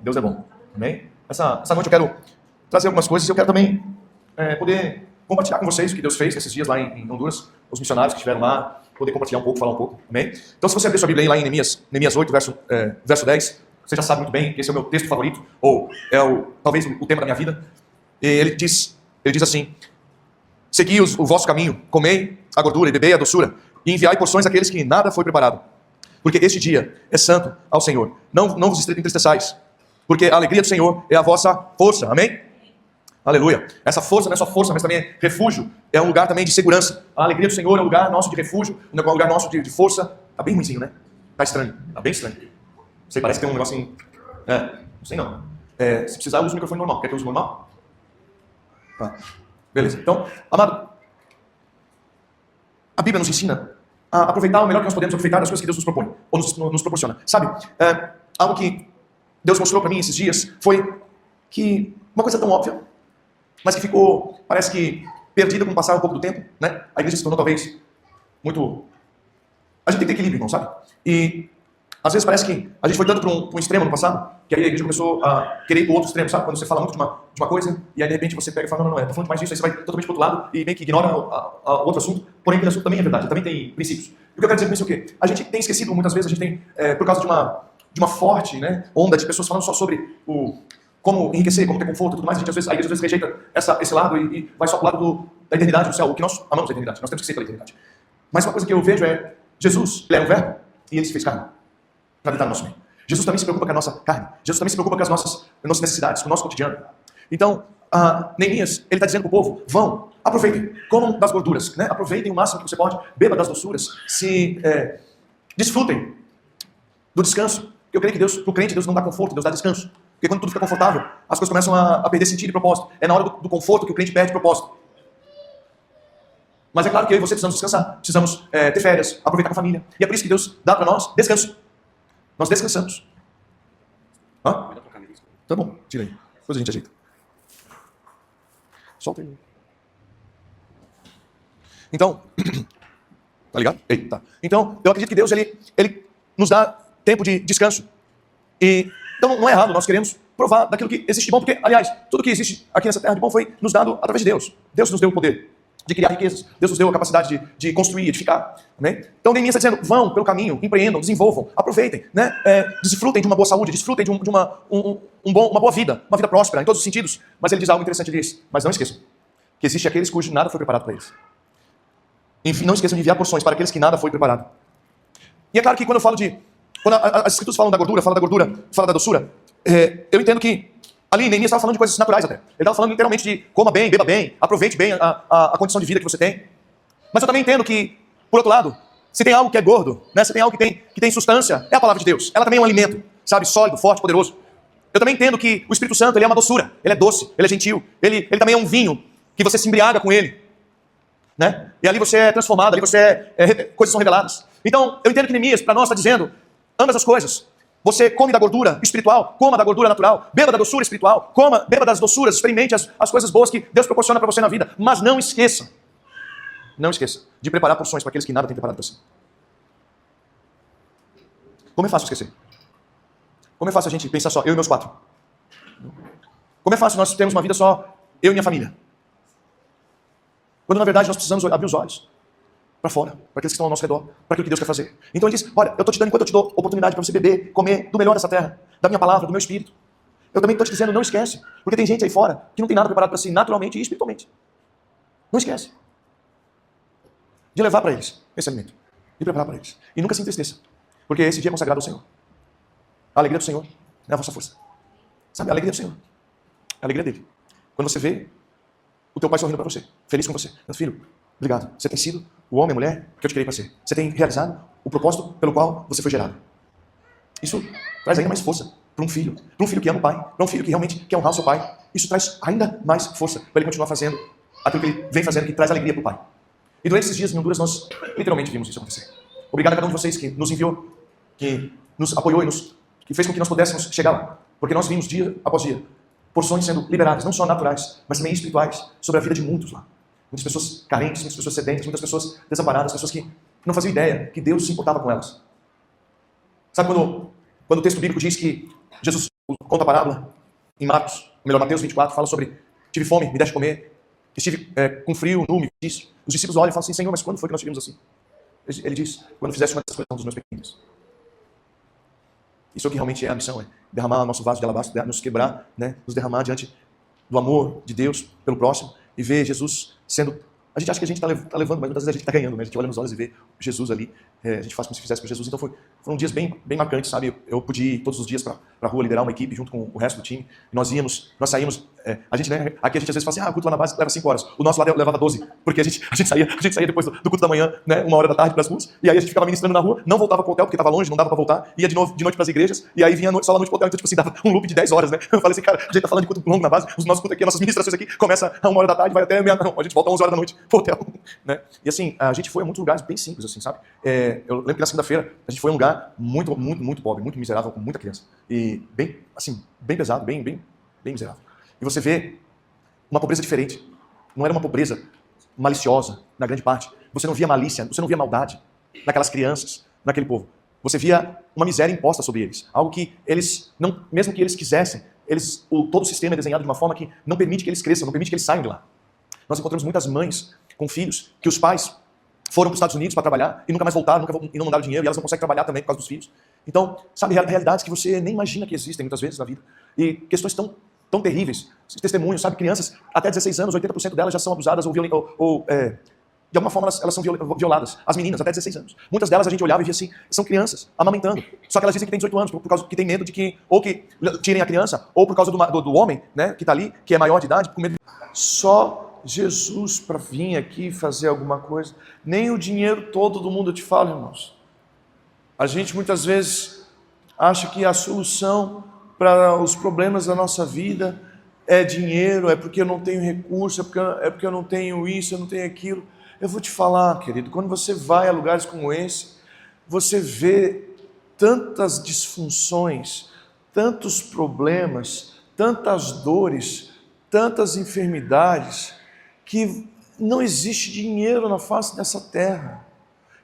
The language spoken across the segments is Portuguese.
Deus é bom. Amém? Essa noite eu quero trazer algumas coisas e eu quero também poder compartilhar com vocês o que Deus fez nesses dias lá em Honduras, os missionários que estiveram lá, poder compartilhar um pouco, falar um pouco. Amém? Então, se você abrir sua Bíblia aí lá em Neemias 8, verso 10, você já sabe muito bem que esse é o meu texto favorito, ou é talvez o tema da minha vida. E ele diz assim: segui o vosso caminho, comei a gordura e bebei a doçura, e enviai porções àqueles que nada foi preparado. Porque este dia é santo ao Senhor. Não vos entristeçais, porque a alegria do Senhor é a vossa força. Amém? Aleluia. Essa força não é só força, mas também é refúgio. É um lugar também de segurança. A alegria do Senhor é um lugar nosso de refúgio, um lugar nosso de força. Tá bem ruimzinho, né? Tá estranho. Tá bem estranho. Você parece que tem um negocinho... não sei não. Se precisar, use o microfone normal. Quer que eu use o normal? Tá. Beleza. Então, amado, a Bíblia nos ensina a aproveitar o melhor que nós podemos aproveitar das coisas que Deus nos propõe, ou nos proporciona. Sabe, algo que Deus mostrou para mim esses dias foi que uma coisa tão óbvia, mas que ficou, parece que, perdida com o passar um pouco do tempo, né? A igreja se tornou talvez muito... A gente tem que ter equilíbrio, irmão, sabe? E às vezes parece que a gente foi tanto para um extremo no passado, que aí a igreja começou a querer ir para o outro extremo, sabe? Quando você fala muito de uma coisa, e aí de repente você pega e fala, não, tô falando mais disso, aí você vai totalmente para o outro lado e meio que ignora o outro assunto, porém aquele assunto também é verdade, também tem princípios. E o que eu quero dizer com isso é o quê? A gente tem esquecido, muitas vezes, a gente tem, por causa de uma forte, né, onda de pessoas falando só sobre como enriquecer, como ter conforto e tudo mais, a igreja às vezes rejeita esse lado e vai só para o lado da eternidade, do céu, o que nós amamos a eternidade, nós temos que ser pela eternidade. Mas uma coisa que eu vejo é, Jesus, ele era um verbo e ele se fez carne para habitar no nosso meio. Jesus também se preocupa com a nossa carne. Jesus também se preocupa com as nossas necessidades, com o nosso cotidiano. Então, Neemias, ele está dizendo para o povo, vão, aproveitem, comam das gorduras, né? Aproveitem o máximo que você pode, beba das doçuras, desfrutem do descanso. Eu creio que para o crente, Deus não dá conforto, Deus dá descanso. Porque quando tudo fica confortável, as coisas começam a perder sentido e propósito. É na hora do conforto que o crente perde propósito. Mas é claro que eu e você precisamos descansar, precisamos ter férias, aproveitar com a família. E é por isso que Deus dá para nós descanso. Nós descansamos. Hã? Tá bom, tira aí. Depois a gente ajeita. Solta aí. Então, tá ligado? Ei, tá. Então, eu acredito que Deus, ele nos dá tempo de descanso. Então, não é errado, nós queremos provar daquilo que existe de bom, porque, aliás, tudo que existe aqui nessa terra de bom foi nos dado através de Deus. Deus nos deu o poder de criar riquezas. Deus nos deu a capacidade de construir, edificar. Amém? Então, Neemias está dizendo, vão pelo caminho, empreendam, desenvolvam, aproveitem, né? Desfrutem de uma boa saúde, desfrutem de uma boa vida, uma vida próspera, em todos os sentidos. Mas ele diz algo interessante, ele diz, mas não esqueçam, que existe aqueles cujo nada foi preparado para eles. Enfim, não esqueçam de enviar porções para aqueles que nada foi preparado. E é claro que quando eu falo quando as escrituras falam da gordura, fala da doçura, eu entendo que ali Neemias estava falando de coisas naturais até. Ele estava falando literalmente de coma bem, beba bem, aproveite bem a condição de vida que você tem. Mas eu também entendo que, por outro lado, se tem algo que é gordo, né, se tem algo que tem substância, é a palavra de Deus. Ela também é um alimento, sabe, sólido, forte, poderoso. Eu também entendo que o Espírito Santo, ele é uma doçura, ele é doce, ele é gentil, ele também é um vinho que você se embriaga com ele. Né? E ali você é transformado, ali coisas são reveladas. Então, eu entendo que Neemias, para nós, está dizendo ambas as coisas. Você come da gordura espiritual, coma da gordura natural, beba da doçura espiritual, beba das doçuras, experimente as coisas boas que Deus proporciona para você na vida. Mas não esqueça de preparar porções para aqueles que nada têm preparado para si. Como é fácil esquecer? Como é fácil a gente pensar só, eu e meus 4? Como é fácil nós termos uma vida só, eu e minha família? Quando na verdade nós precisamos abrir os olhos para fora, para aqueles que estão ao nosso redor, para aquilo que Deus quer fazer. Então ele diz, olha, eu estou te dando, enquanto eu te dou oportunidade para você beber, comer do melhor dessa terra, da minha palavra, do meu espírito, eu também estou te dizendo, não esquece, porque tem gente aí fora que não tem nada preparado para si, naturalmente e espiritualmente. Não esquece de levar para eles esse alimento, de preparar para eles. E nunca se entristeça, porque esse dia é consagrado ao Senhor. A alegria do Senhor é a vossa força. Sabe, a alegria do Senhor, a alegria dele. Quando você vê o teu pai sorrindo para você, feliz com você. Meu filho, obrigado. Você tem sido o homem, a mulher que eu te criei para ser. Você tem realizado o propósito pelo qual você foi gerado. Isso traz ainda mais força para um filho que ama o pai, para um filho que realmente quer honrar o seu pai. Isso traz ainda mais força para ele continuar fazendo aquilo que ele vem fazendo, que traz alegria para o pai. E durante esses dias em Honduras, nós literalmente vimos isso acontecer. Obrigado a cada um de vocês que nos enviou, que nos apoiou e que fez com que nós pudéssemos chegar lá. Porque nós vimos dia após dia porções sendo liberadas, não só naturais, mas também espirituais, sobre a vida de muitos lá. Muitas pessoas carentes, muitas pessoas sedentas, muitas pessoas desamparadas, pessoas que não faziam ideia que Deus se importava com elas. Sabe quando o texto bíblico diz que Jesus conta a parábola em Marcos, melhor, Mateus 24, fala sobre: tive fome, me deste comer, estive com frio, nu, me disse. Os discípulos olham e falam assim: Senhor, mas quando foi que nós tivemos assim? Ele diz: quando fizeste uma dessas coisas dos meus pequenos. Isso é o que realmente é a missão, é derramar nosso vaso de alabastro, nos quebrar, né? Nos derramar diante do amor de Deus pelo próximo e ver Jesus sendo... A gente acha que a gente está levando, mas muitas vezes a gente está ganhando, né? A gente olha nos olhos e vê Jesus ali, a gente faz como se fizesse para Jesus. Então foram dias bem marcantes, sabe? Eu pude ir todos os dias para a rua liderar uma equipe junto com o resto do time. Nós saímos, a gente, né? Aqui a gente às vezes fala assim: o culto lá na base leva 5 horas. O nosso lá levava 12, porque a gente saía depois do culto da manhã, né? 1 hora da tarde para as ruas, e aí a gente ficava ministrando na rua, não voltava para o hotel porque estava longe, não dava para voltar, ia de noite para as igrejas, e aí vinha só à noite para o hotel. Então, tipo assim, dava um loop de 10 horas, né? Eu falei assim: cara, a gente tá falando de culto longo na base, os nossos cultos aqui, as nossas ministrações aqui, começa a 1 hora da tarde, vai até meia-noite, a gente volta às 11 horas da noite pro hotel, né? E assim, a gente foi a muitos lugares bem simples, assim, sabe? Eu lembro que na segunda-feira a gente foi a um lugar muito pobre, muito miserável, com muita criança. E bem, assim, bem pesado, bem miserável. E você vê uma pobreza diferente. Não era uma pobreza maliciosa, na grande parte. Você não via malícia, você não via maldade naquelas crianças, naquele povo. Você via uma miséria imposta sobre eles. Algo que eles, não, mesmo que eles quisessem, todo o sistema é desenhado de uma forma que não permite que eles cresçam, não permite que eles saiam de lá. Nós encontramos muitas mães com filhos que os pais foram para os Estados Unidos para trabalhar e nunca mais voltaram, e não mandaram dinheiro, e elas não conseguem trabalhar também por causa dos filhos. Então, sabe, realidades que você nem imagina que existem muitas vezes na vida. E questões tão terríveis. Testemunhos, sabe, crianças até 16 anos, 80% delas já são abusadas ou de alguma forma elas são violadas. As meninas, até 16 anos. Muitas delas a gente olhava e via assim, são crianças, amamentando. Só que elas dizem que tem 18 anos, por causa que tem medo de que tirem a criança, ou por causa do homem, né, que está ali, que é maior de idade, com medo. Só Jesus para vir aqui fazer alguma coisa. Nem o dinheiro todo do mundo, eu te falo, irmãos. A gente muitas vezes acha que a solução para os problemas da nossa vida é dinheiro, é porque eu não tenho recurso, é porque eu não tenho isso, eu não tenho aquilo. Eu vou te falar, querido, quando você vai a lugares como esse, você vê tantas disfunções, tantos problemas, tantas dores, tantas enfermidades, que não existe dinheiro na face dessa terra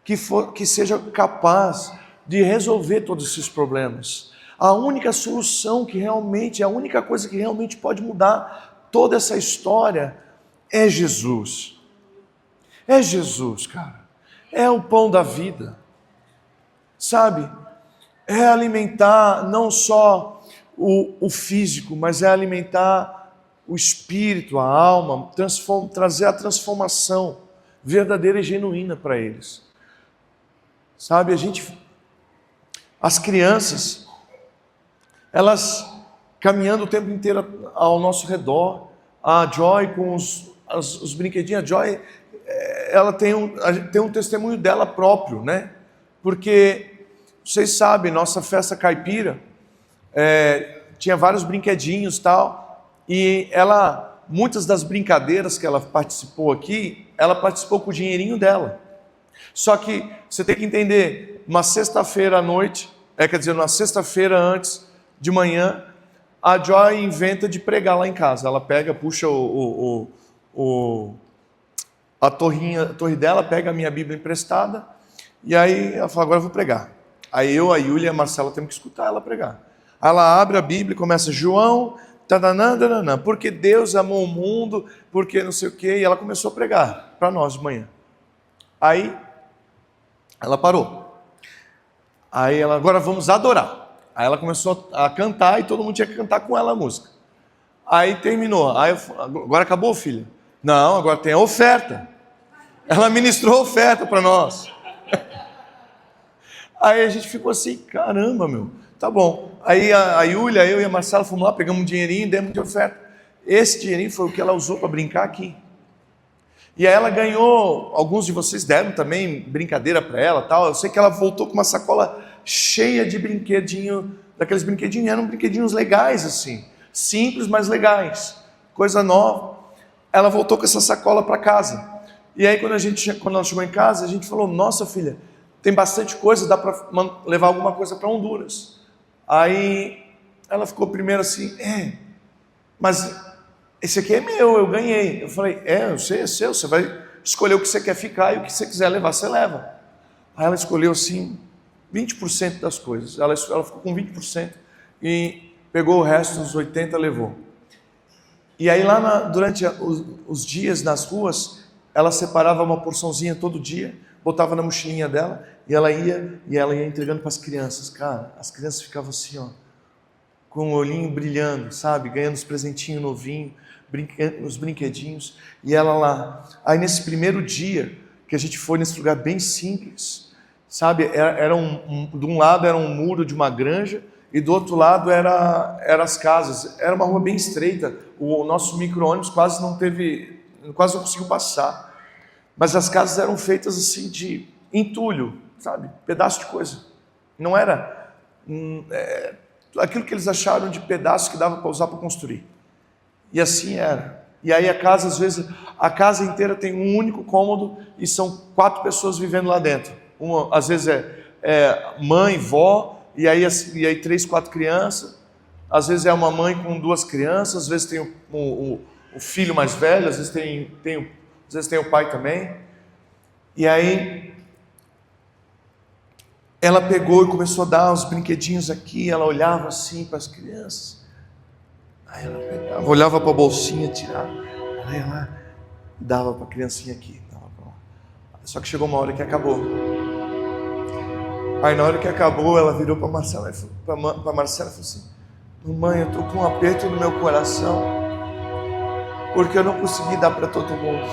que seja capaz de resolver todos esses problemas. A única solução a única coisa que realmente pode mudar toda essa história é Jesus. É Jesus, cara. É o pão da vida. Sabe? É alimentar não só o físico, mas é alimentar o espírito, a alma, trazer a transformação verdadeira e genuína para eles. Sabe, as crianças, elas caminhando o tempo inteiro ao nosso redor, a Joy com os brinquedinhos, a Joy, ela tem um testemunho dela próprio, né? Porque, vocês sabem, nossa festa caipira, tinha vários brinquedinhos e tal, e muitas das brincadeiras que ela participou aqui, ela participou com o dinheirinho dela. Só que você tem que entender, uma sexta-feira à noite, uma sexta-feira antes de manhã, a Joy inventa de pregar lá em casa. Ela puxa a torre dela, pega a minha Bíblia emprestada, e aí ela fala: agora eu vou pregar. Aí eu, a Yúlia e a Marcela temos que escutar ela pregar. Ela abre a Bíblia e começa: João, porque Deus amou o mundo, porque não sei o quê, e ela começou a pregar para nós de manhã. Aí ela parou. Aí ela: agora vamos adorar. Aí ela começou a cantar e todo mundo tinha que cantar com ela a música. Aí terminou. Aí agora acabou, filha? Não, agora tem a oferta. Ela ministrou a oferta para nós. Aí a gente ficou assim: caramba, meu, tá bom. Aí a Yúlia, eu e a Marcela fomos lá, pegamos um dinheirinho e demos de oferta. Esse dinheirinho foi o que ela usou para brincar aqui. E aí ela ganhou, alguns de vocês deram também brincadeira para ela, tal. Eu sei que ela voltou com uma sacola cheia de brinquedinho, daqueles brinquedinhos, eram brinquedinhos legais assim, simples, mas legais, coisa nova. Ela voltou com essa sacola para casa. E aí quando ela chegou em casa, a gente falou: nossa, filha, tem bastante coisa, dá para levar alguma coisa para Honduras. Aí ela ficou primeiro assim: mas esse aqui é meu, eu ganhei. Eu falei: eu sei, é seu, você vai escolher o que você quer ficar e o que você quiser levar, você leva. Aí ela escolheu assim 20% das coisas, ela ficou com 20% e pegou o resto, os 80 levou. E aí lá durante os dias nas ruas, ela separava uma porçãozinha todo dia, botava na mochilinha dela, e ela ia entregando para as crianças. Cara, as crianças ficavam assim, ó, com o olhinho brilhando, sabe? Ganhando os presentinhos novinhos, os brinquedinhos, e ela lá. Aí nesse primeiro dia, que a gente foi nesse lugar bem simples, sabe? De um lado era um muro de uma granja, e do outro lado era as casas. Era uma rua bem estreita, o nosso micro-ônibus quase não conseguiu passar. Mas as casas eram feitas assim de entulho, sabe? Pedaço de coisa. Não era aquilo que eles acharam de pedaço que dava para usar para construir. E assim era. E aí a casa, às vezes, a casa inteira tem um único cômodo e são 4 pessoas vivendo lá dentro. Às vezes é mãe, vó, e aí 3, 4 crianças. Às vezes é uma mãe com 2 crianças, às vezes tem o filho mais velho, às vezes tem o pai também. E aí ela pegou e começou a dar os brinquedinhos aqui, ela olhava assim para as crianças. Aí ela pegava, olhava para a bolsinha, tirava, ela ia lá e dava para a criancinha aqui. Só que chegou uma hora que acabou. Aí na hora que acabou, ela virou para Marcela e falou assim: mamãe, eu estou com um aperto no meu coração, porque eu não consegui dar para todo mundo.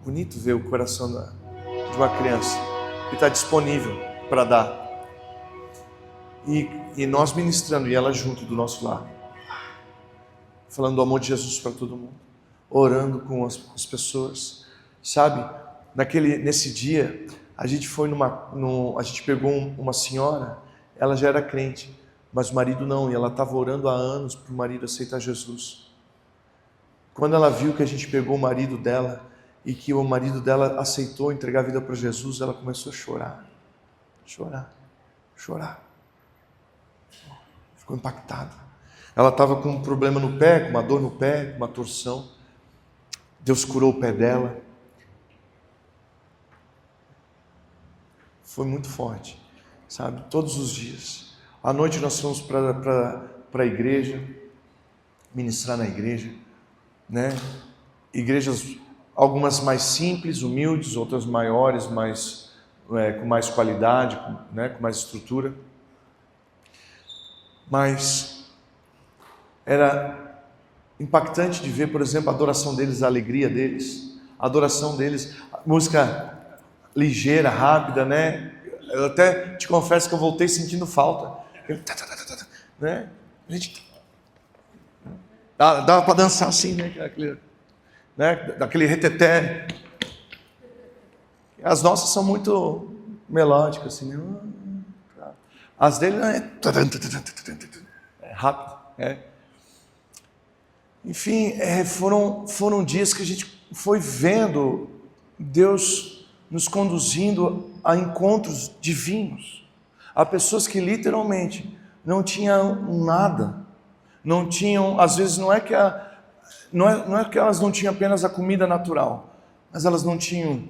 Bonito ver o coração de uma criança que está disponível para dar. E nós ministrando, e ela junto do nosso lado, falando do amor de Jesus para todo mundo, orando com as pessoas, sabe? Nesse dia, a gente foi a gente pegou uma senhora, ela já era crente, mas o marido não, e ela estava orando há anos para o marido aceitar Jesus. Quando ela viu que a gente pegou o marido dela, e que o marido dela aceitou entregar a vida para Jesus, ela começou a chorar. Ficou impactada. Ela estava com um problema no pé, com uma dor no pé, com uma torção. Deus curou o pé dela. Foi muito forte, sabe? Todos os dias. À noite nós fomos para a igreja, ministrar na igreja, né? Igrejas, algumas mais simples, humildes, outras maiores, com mais qualidade, né? Com mais estrutura. Mas era impactante de ver, por exemplo, a adoração deles, a alegria deles, a adoração deles, música ligeira, rápida, né? Eu até te confesso que eu voltei sentindo falta, né? A gente dava para dançar assim, né? Daquele reteté. As nossas são muito melódicas, assim, né? As dele é rápido, Enfim, foram dias que a gente foi vendo Deus nos conduzindo a encontros divinos, a pessoas que literalmente não tinham nada, não tinham, às vezes não é que elas não tinham apenas a comida natural, mas elas não tinham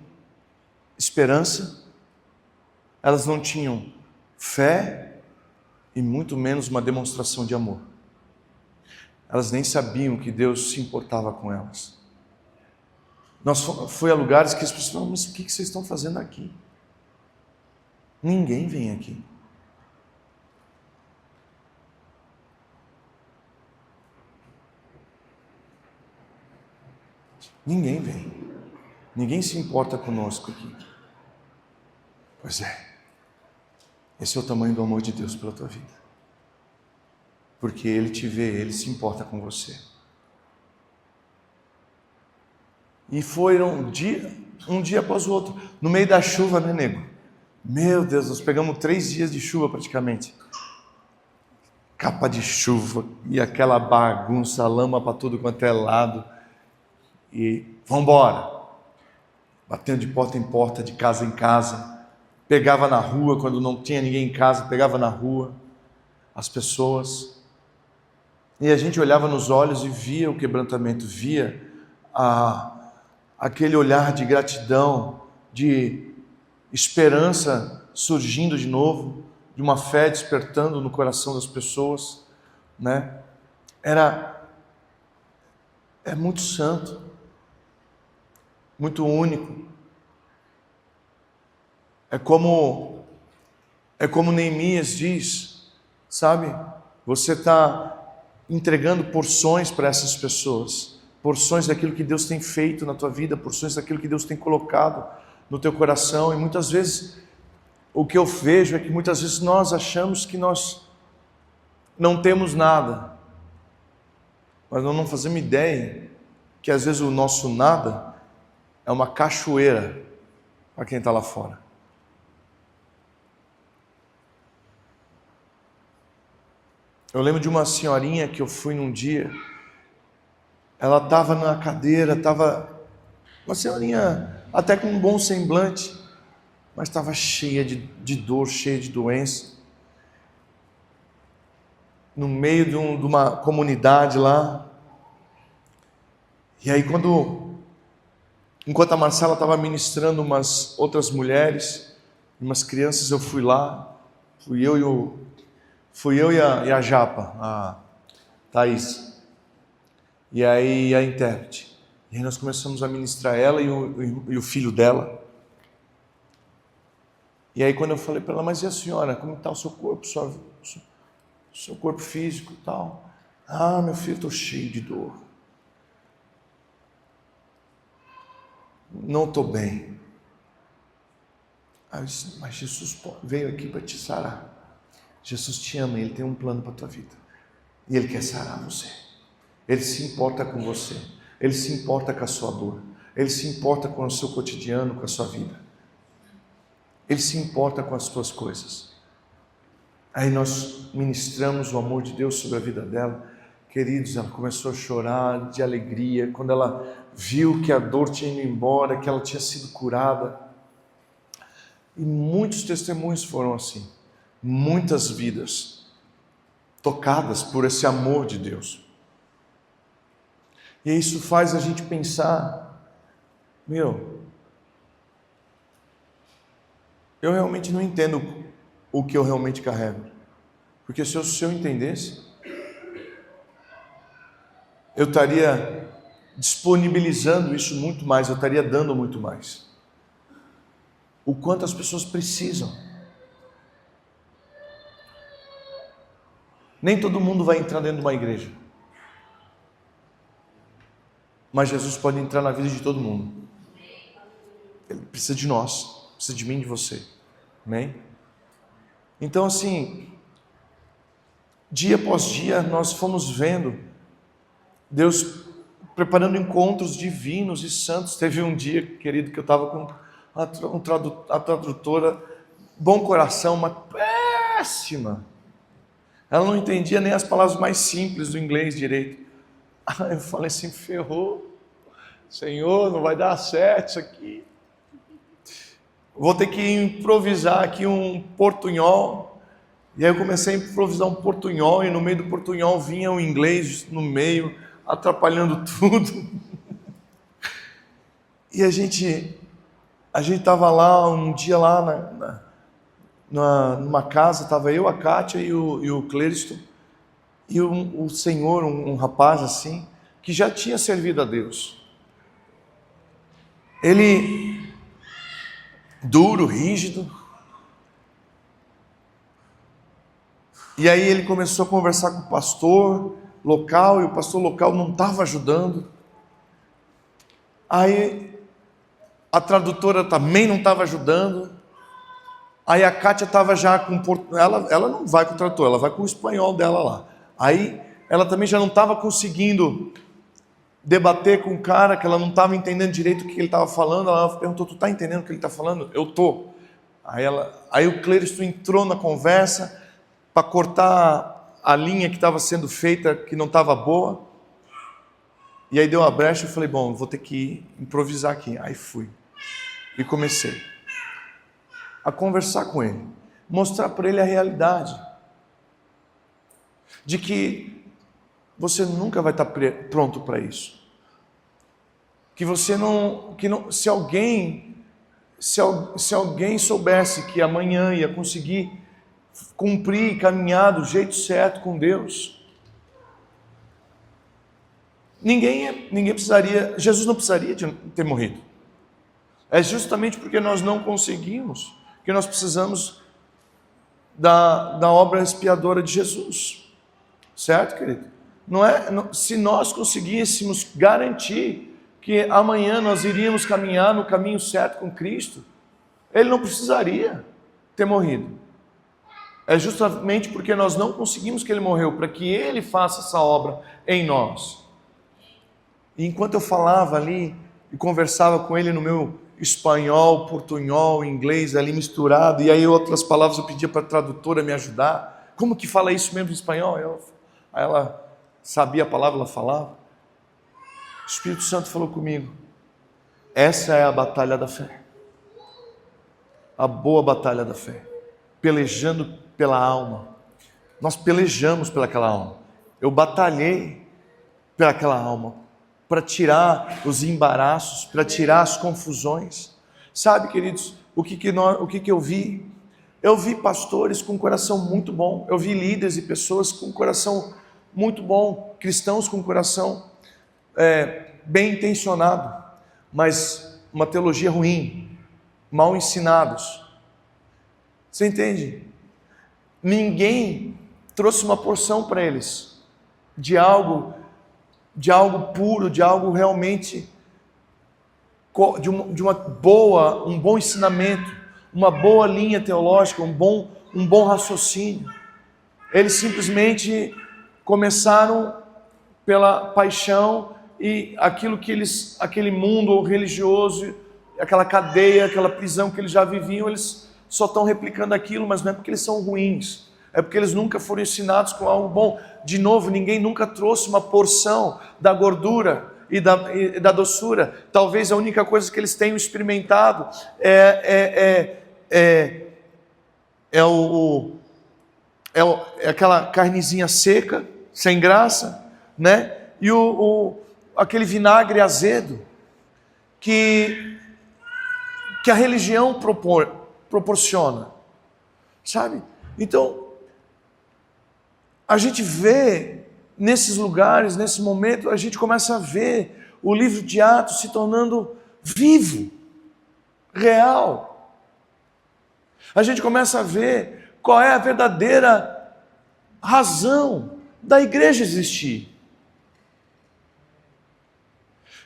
esperança, elas não tinham fé e muito menos uma demonstração de amor. Elas nem sabiam que Deus se importava com elas. Foi a lugares que as pessoas falaram: mas o que vocês estão fazendo aqui? Ninguém vem aqui. Ninguém vem. Ninguém se importa conosco aqui. Pois é. Esse é o tamanho do amor de Deus pela tua vida. Porque Ele te vê, Ele se importa com você. E foram um dia após o outro, no meio da chuva, né, nego? Meu Deus, nós pegamos 3 dias de chuva praticamente. Capa de chuva e aquela bagunça, lama para tudo quanto é lado. E vamos embora. Batendo de porta em porta, de casa em casa. Pegava na rua, quando não tinha ninguém em casa, pegava na rua as pessoas. E a gente olhava nos olhos e via o quebrantamento, via aquele olhar de gratidão, de esperança surgindo de novo, de uma fé despertando no coração das pessoas, né? É muito santo, muito único. É como Neemias diz, sabe? Você está entregando porções para essas pessoas, porções daquilo que Deus tem feito na tua vida, porções daquilo que Deus tem colocado no teu coração. E muitas vezes, o que eu vejo é que muitas vezes nós achamos que nós não temos nada, mas nós não fazemos ideia que às vezes o nosso nada é uma cachoeira para quem está lá fora. Eu lembro de uma senhorinha que eu fui num dia, ela estava na cadeira, uma senhorinha até com um bom semblante, mas estava cheia de dor, cheia de doença, no meio de uma comunidade lá. E aí enquanto a Marcela estava ministrando umas outras mulheres, umas crianças, eu fui lá, fui eu e a Japa, a Thaís, e aí a intérprete. E aí nós começamos a ministrar ela e o filho dela. E aí quando eu falei para ela, mas e a senhora, como está o seu corpo, seu corpo físico e tal? Ah, meu filho, estou cheio de dor. Não estou bem. Aí eu disse, mas Jesus veio aqui para te sarar. Jesus te ama, Ele tem um plano para a tua vida. E Ele quer sarar você. Ele se importa com você. Ele se importa com a sua dor. Ele se importa com o seu cotidiano, com a sua vida. Ele se importa com as tuas coisas. Aí nós ministramos o amor de Deus sobre a vida dela. Queridos, ela começou a chorar de alegria quando ela viu que a dor tinha ido embora, que ela tinha sido curada. E muitos testemunhos foram assim. Muitas vidas tocadas por esse amor de Deus. E isso faz a gente pensar, eu realmente não entendo o que eu realmente carrego. Porque se eu entendesse, eu estaria disponibilizando isso muito mais, eu estaria dando muito mais. O quanto as pessoas precisam. Nem todo mundo vai entrar dentro de uma igreja. Mas Jesus pode entrar na vida de todo mundo. Ele precisa de nós, precisa de mim e de você. Amém? Então assim, dia após dia nós fomos vendo Deus preparando encontros divinos e santos. Teve um dia, querido, que eu estava com a tradutora, bom coração, mas péssima. Ela não entendia nem as palavras mais simples do inglês direito. Aí eu falei assim, ferrou. Senhor, não vai dar certo isso aqui. Vou ter que improvisar aqui um portunhol. E aí eu comecei a improvisar um portunhol, e no meio do portunhol vinha o inglês no meio, atrapalhando tudo. E a gente estava lá um dia lá numa casa, estava eu, a Kátia e o Cléristo, e o senhor, um rapaz assim, que já tinha servido a Deus. Ele, duro, rígido, e aí ele começou a conversar com o pastor local, e o pastor local não estava ajudando. Aí a tradutora também não estava ajudando. Aí a Kátia estava já com... Ela não vai com o tradutor, ela vai com o espanhol dela lá. Aí ela também já não estava conseguindo debater com o cara, que ela não estava entendendo direito o que ele estava falando. Ela perguntou, tu está entendendo o que ele está falando? Eu estou. Aí o Cléristo entrou na conversa para cortar a linha que estava sendo feita, que não estava boa. E aí deu uma brecha, eu falei, bom, vou ter que improvisar aqui. Aí fui. E comecei a conversar com ele, mostrar para ele a realidade de que você nunca vai estar pronto para isso, que você não, se se alguém soubesse que amanhã ia conseguir cumprir e caminhar do jeito certo com Deus, ninguém precisaria, Jesus não precisaria de ter morrido. É justamente porque nós não conseguimos que nós precisamos da obra expiadora de Jesus. Certo, querido? Se nós conseguíssemos garantir que amanhã nós iríamos caminhar no caminho certo com Cristo, Ele não precisaria ter morrido. É justamente porque nós não conseguimos que Ele morreu, para que Ele faça essa obra em nós. E enquanto eu falava ali e conversava com Ele no meu espanhol, portunhol, inglês ali misturado, e aí outras palavras eu pedia para a tradutora me ajudar. Como que fala isso mesmo em espanhol? Aí ela sabia a palavra, ela falava. O Espírito Santo falou comigo: essa é a batalha da fé, a boa batalha da fé, pelejando pela alma. Nós pelejamos pelaquela alma. Eu batalhei pelaquela alma, para tirar os embaraços, para tirar as confusões. Sabe, queridos, o que eu vi? Eu vi pastores com um coração muito bom, eu vi líderes e pessoas com um coração muito bom, cristãos com um coração bem intencionado, mas uma teologia ruim, mal ensinados. Você entende? Ninguém trouxe uma porção para eles de algo puro, de algo realmente, um bom ensinamento, uma boa linha teológica, um bom raciocínio. Eles simplesmente começaram pela paixão e aquele mundo religioso, aquela cadeia, aquela prisão que eles já viviam, eles só estão replicando aquilo, mas não é porque eles são ruins, é porque eles nunca foram ensinados com algo bom. De novo, ninguém nunca trouxe uma porção da gordura e da doçura. Talvez a única coisa que eles tenham experimentado é aquela carnezinha seca, sem graça, né? E aquele vinagre azedo que a religião proporciona, sabe? Então, a gente vê nesses lugares, nesse momento, a gente começa a ver o livro de Atos se tornando vivo, real. A gente começa a ver qual é a verdadeira razão da igreja existir.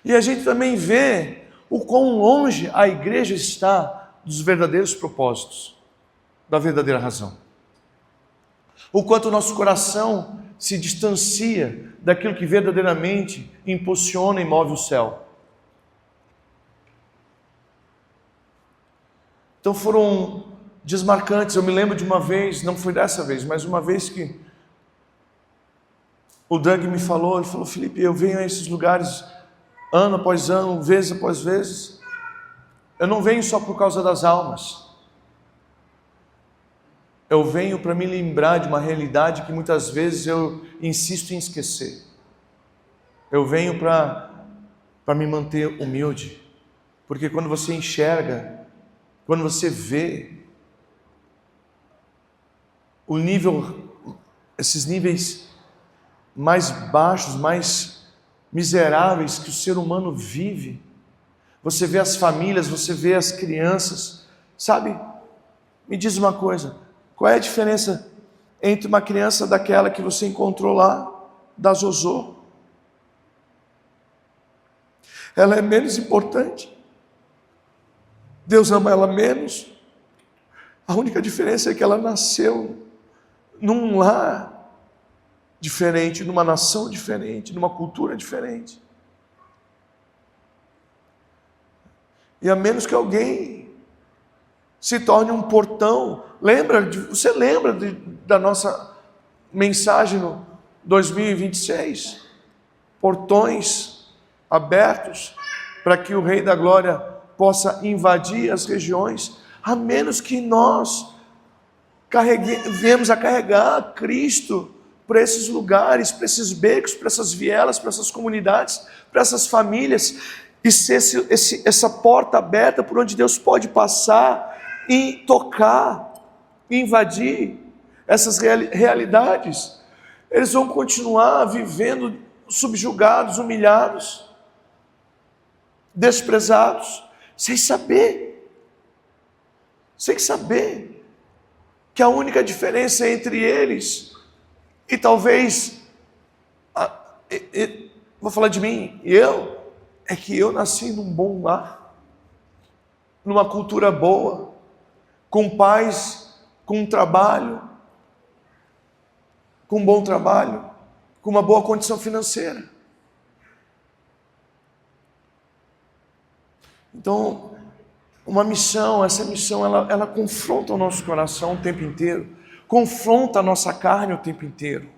E a gente também vê o quão longe a igreja está dos verdadeiros propósitos, da verdadeira razão. O quanto o nosso coração se distancia daquilo que verdadeiramente impulsiona e move o céu. Então foram desmarcantes. Eu me lembro de uma vez, não foi dessa vez, mas uma vez que o Doug me falou, ele falou: Felipe, eu venho a esses lugares ano após ano, vezes após vezes. Eu não venho só por causa das almas. Eu venho para me lembrar de uma realidade que muitas vezes eu insisto em esquecer. Eu venho para me manter humilde, porque quando você enxerga, quando você vê esses níveis mais baixos, mais miseráveis que o ser humano vive, você vê as famílias, você vê as crianças, sabe? Me diz uma coisa: qual é a diferença entre uma criança daquela que você encontrou lá, da Zozô? Ela é menos importante? Deus ama ela menos? A única diferença é que ela nasceu num lar diferente, numa nação diferente, numa cultura diferente. E a menos que alguém se torne um portão. Você lembra da nossa mensagem no 2026? Portões abertos para que o Rei da Glória possa invadir as regiões, a menos que nós viemos a carregar Cristo para esses lugares, para esses becos, para essas vielas, para essas comunidades, para essas famílias e ser essa porta aberta por onde Deus pode passar e tocar, invadir essas realidades. Eles vão continuar vivendo subjugados, humilhados, desprezados, sem saber que a única diferença entre eles e talvez, vou falar de mim, é que eu nasci num bom lar, numa cultura boa, com pais, com um trabalho, com um bom trabalho, com uma boa condição financeira. Então, essa missão, ela confronta o nosso coração o tempo inteiro, confronta a nossa carne o tempo inteiro.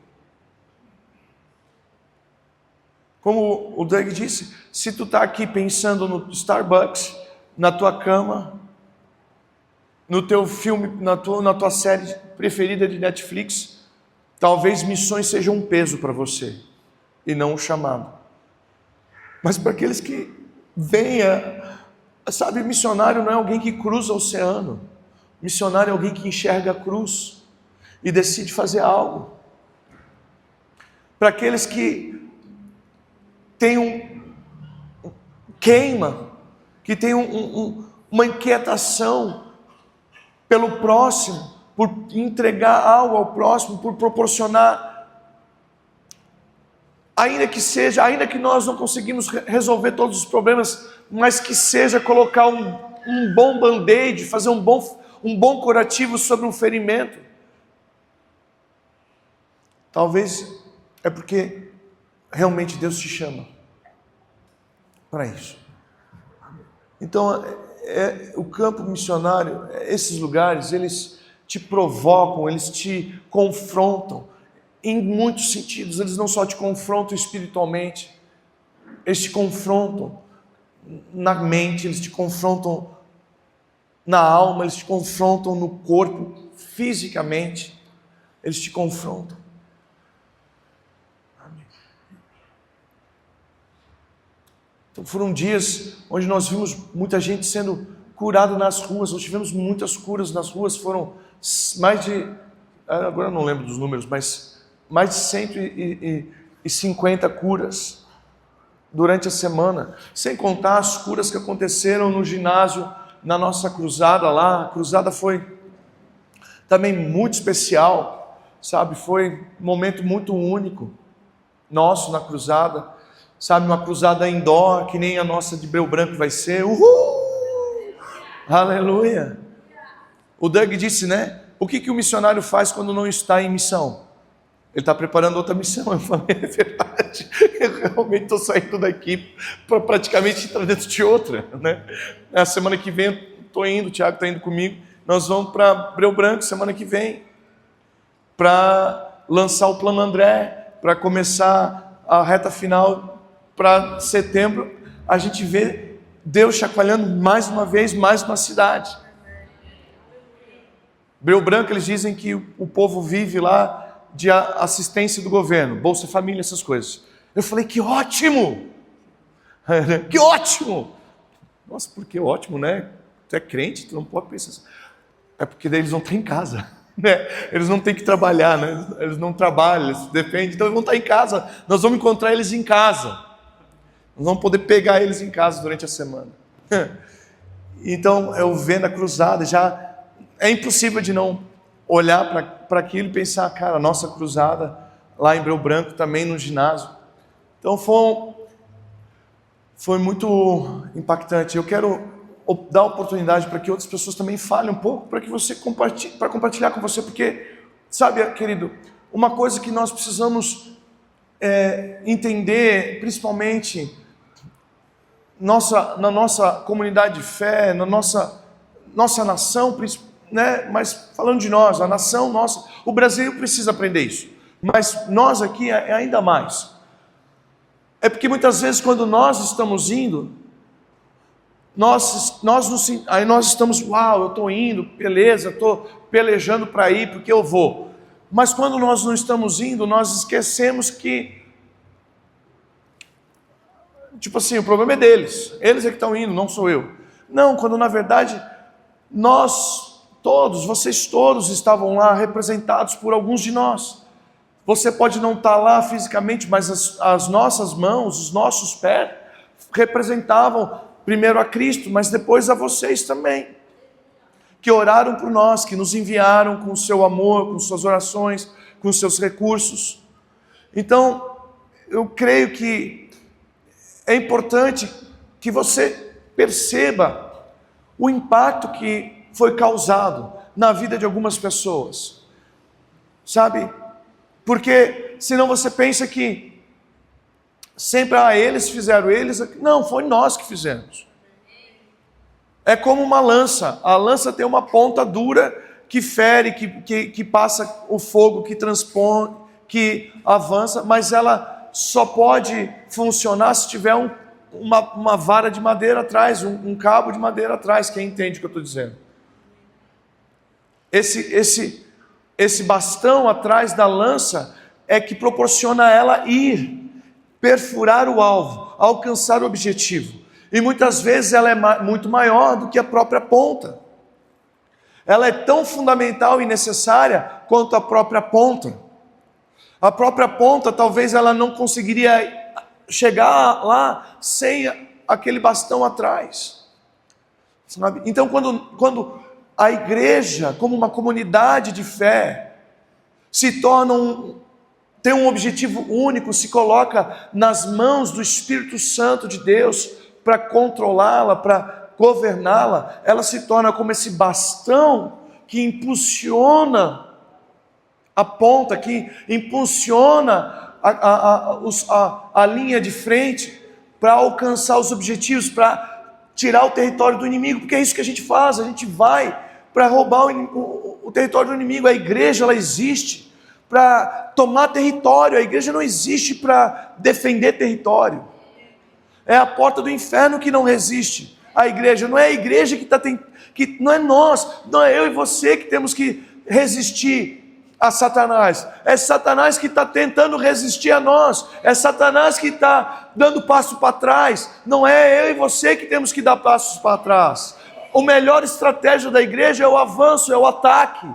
Como o Doug disse, se tu está aqui pensando no Starbucks, na tua cama, no teu filme, na tua série preferida de Netflix, talvez missões sejam um peso para você e não um chamado. Mas para aqueles que venha, sabe, missionário não é alguém que cruza o oceano. Missionário é alguém que enxerga a cruz e decide fazer algo. Para aqueles que têm que tem uma inquietação pelo próximo, por entregar algo ao próximo, por proporcionar, ainda que nós não conseguimos resolver todos os problemas, mas que seja colocar um bom band-aid, fazer um bom curativo sobre um ferimento. Talvez é porque realmente Deus te chama para isso. Então, o campo missionário, esses lugares, eles te provocam, eles te confrontam em muitos sentidos. Eles não só te confrontam espiritualmente, eles te confrontam na mente, eles te confrontam na alma, eles te confrontam no corpo, fisicamente, eles te confrontam. Amém. Então foram dias onde nós vimos muita gente sendo curada nas ruas. Nós tivemos muitas curas nas ruas, foram mais de, agora eu não lembro dos números, mas mais de 150 curas durante a semana, sem contar as curas que aconteceram no ginásio, na nossa cruzada lá. A cruzada foi também muito especial, sabe, foi um momento muito único nosso na cruzada, sabe, uma cruzada indoor, que nem a nossa de Breu Branco vai ser. Uhul! Aleluia! O Doug disse, né, o que o missionário faz quando não está em missão? Ele está preparando outra missão. Eu falei, é verdade, eu realmente estou saindo daqui para praticamente entrar dentro de outra, né? A semana que vem eu estou indo, o Thiago está indo comigo, nós vamos para Breu Branco semana que vem, para lançar o Plano André, para começar a reta final para setembro. A gente vê Deus chacoalhando mais uma vez, mais uma cidade. Breu Branco, eles dizem que o povo vive lá de assistência do governo, Bolsa Família, essas coisas. Eu falei, que ótimo! Que ótimo! Nossa, por que ótimo, né? Tu é crente, tu não pode pensar assim. É porque daí eles não têm em casa, né? Eles não têm que trabalhar, né? Eles não trabalham, eles dependem, então eles vão estar em casa. Nós vamos encontrar eles em casa. Nós vamos poder pegar eles em casa durante a semana. Então, eu vendo a cruzada, já é impossível de não olhar para aquilo e pensar, cara, a nossa cruzada lá em Breu Branco, também no ginásio. Então foi muito impactante. Eu quero dar oportunidade para que outras pessoas também falem um pouco, para que você compartilhar com você, porque, sabe, querido, uma coisa que nós precisamos entender, principalmente na nossa comunidade de fé, na nossa nação, né? Mas falando de nós, a nação nossa, o Brasil precisa aprender isso, mas nós aqui ainda mais. É porque muitas vezes quando nós estamos indo, aí nós estamos, uau, eu estou indo, beleza, estou pelejando para ir porque eu vou. Mas quando nós não estamos indo, nós esquecemos que tipo assim, o problema é deles. Eles é que estão indo, não sou eu. Não, quando na verdade nós todos, vocês todos estavam lá representados por alguns de nós. Você pode não estar lá fisicamente, mas as nossas mãos, os nossos pés representavam primeiro a Cristo, mas depois a vocês também, que oraram por nós, que nos enviaram com o seu amor, com suas orações, com os seus recursos. Então, eu creio que é importante que você perceba o impacto que foi causado na vida de algumas pessoas, sabe? Porque senão você pensa que sempre, eles fizeram, não, foi nós que fizemos. É como uma lança, a lança tem uma ponta dura que fere, que passa o fogo, que transpõe, que avança, mas ela só pode funcionar se tiver uma vara de madeira atrás, um cabo de madeira atrás. Quem entende o que eu estou dizendo? Esse bastão atrás da lança é que proporciona a ela ir, perfurar o alvo, alcançar o objetivo. E muitas vezes ela é muito maior do que a própria ponta. Ela é tão fundamental e necessária quanto a própria ponta. A própria ponta, talvez ela não conseguiria chegar lá sem aquele bastão atrás. Sabe? Então, quando a igreja, como uma comunidade de fé, se torna tem um objetivo único, se coloca nas mãos do Espírito Santo de Deus para controlá-la, para governá-la, ela se torna como esse bastão que impulsiona a ponta, que impulsiona a linha de frente para alcançar os objetivos, para tirar o território do inimigo, porque é isso que a gente faz, a gente vai para roubar o território do inimigo. A igreja, ela existe para tomar território, a igreja não existe para defender território. É a porta do inferno que não resiste à igreja. Não é a igreja que não é nós, não é eu e você que temos que resistir a Satanás. É Satanás que está tentando resistir a nós. É Satanás que está dando passo para trás. Não é eu e você que temos que dar passos para trás. A melhor estratégia da igreja é o avanço, é o ataque.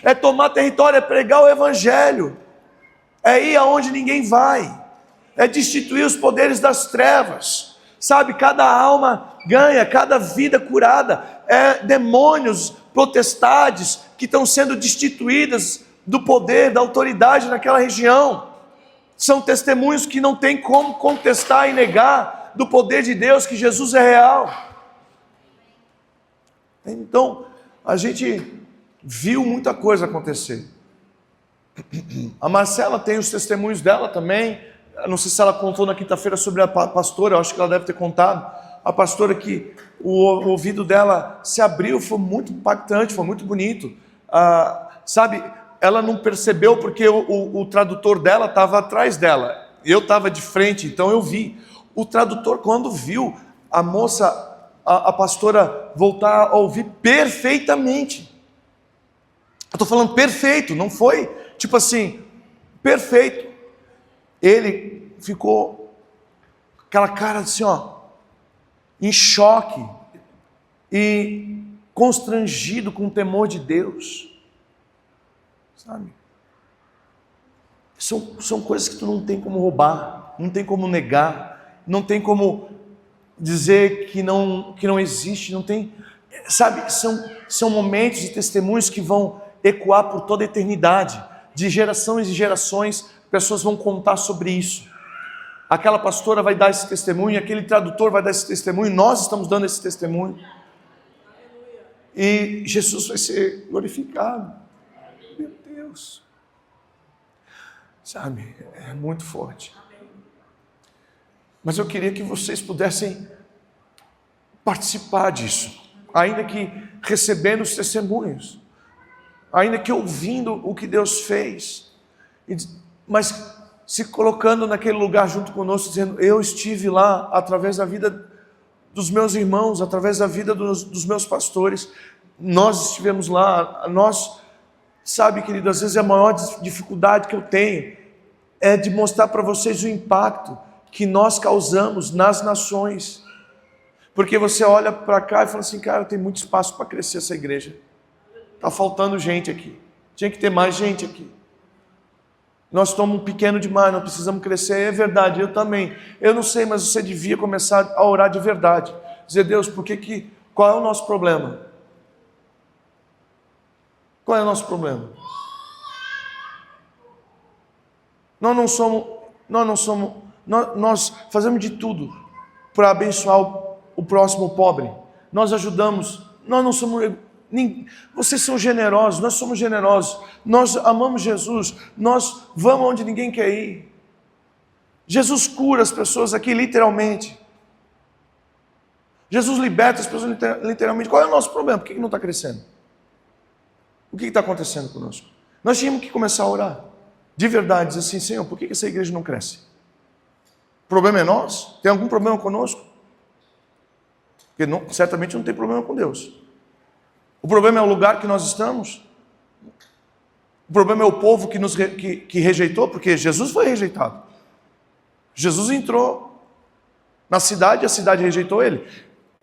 É tomar território, é pregar o evangelho. É ir aonde ninguém vai. É destituir os poderes das trevas. Sabe, cada alma ganha, cada vida curada. É demônios, potestades que estão sendo destituídas do poder, da autoridade naquela região. São testemunhos que não tem como contestar e negar do poder de Deus, que Jesus é real. Então, a gente viu muita coisa acontecer. A Marcela tem os testemunhos dela também. Eu não sei se ela contou na quinta-feira sobre a pastora, eu acho que ela deve ter contado. A pastora que o ouvido dela se abriu, foi muito impactante, foi muito bonito. Sabe, ela não percebeu porque o tradutor dela estava atrás dela. Eu estava de frente, então eu vi. O tradutor, quando viu a moça, a pastora voltar a ouvir perfeitamente. Eu estou falando perfeito, não foi tipo assim, perfeito. Ele ficou com aquela cara assim, em choque e constrangido com o temor de Deus, sabe? São coisas que tu não tem como roubar, não tem como negar, não tem como dizer que não existe, não tem, sabe? São momentos e testemunhos que vão ecoar por toda a eternidade, de gerações e gerações, pessoas vão contar sobre isso. Aquela pastora vai dar esse testemunho, aquele tradutor vai dar esse testemunho, nós estamos dando esse testemunho. E Jesus vai ser glorificado. Meu Deus. Sabe, é muito forte. Mas eu queria que vocês pudessem participar disso, ainda que recebendo os testemunhos, ainda que ouvindo o que Deus fez, mas se colocando naquele lugar junto conosco, dizendo, eu estive lá através da vida dos meus irmãos, através da vida dos meus pastores, nós estivemos lá. Sabe, querido, às vezes a maior dificuldade que eu tenho é de mostrar para vocês o impacto que nós causamos nas nações. Porque você olha para cá e fala assim, cara, tem muito espaço para crescer essa igreja. Está faltando gente aqui. Tinha que ter mais gente aqui. Nós estamos pequeno demais, nós precisamos crescer. É verdade, eu também. Eu não sei, mas você devia começar a orar de verdade. Dizer, Deus, qual é o nosso problema? Qual é o nosso problema? Nós fazemos de tudo para abençoar o próximo pobre. Nós ajudamos, nós não somos... Vocês são generosos, nós somos generosos, nós amamos Jesus, nós vamos onde ninguém quer ir. Jesus cura as pessoas aqui literalmente. Jesus liberta as pessoas literalmente. Qual é o nosso problema? Por que não está crescendo? O que está acontecendo conosco? Nós tínhamos que começar a orar de verdade, dizer assim, Senhor, por que essa igreja não cresce? O problema é nós? Tem algum problema conosco? Porque certamente não tem problema com Deus. O problema é o lugar que nós estamos? O problema é o povo que rejeitou, porque Jesus foi rejeitado. Jesus entrou na cidade, a cidade rejeitou ele.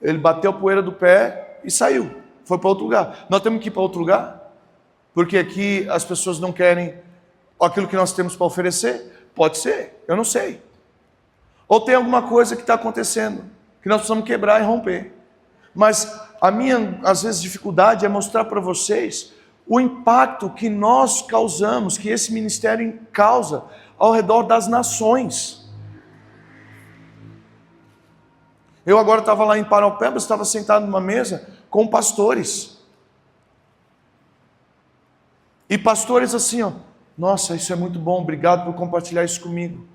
Ele bateu a poeira do pé e saiu. Foi para outro lugar. Nós temos que ir para outro lugar? Porque aqui as pessoas não querem aquilo que nós temos para oferecer? Pode ser, eu não sei. Ou tem alguma coisa que está acontecendo, que nós precisamos quebrar e romper. Mas a minha, às vezes, dificuldade é mostrar para vocês o impacto que nós causamos, que esse ministério causa ao redor das nações. Eu agora estava lá em Paraupebas, estava sentado numa mesa com pastores. E pastores assim, ó, nossa, isso é muito bom, obrigado por compartilhar isso comigo.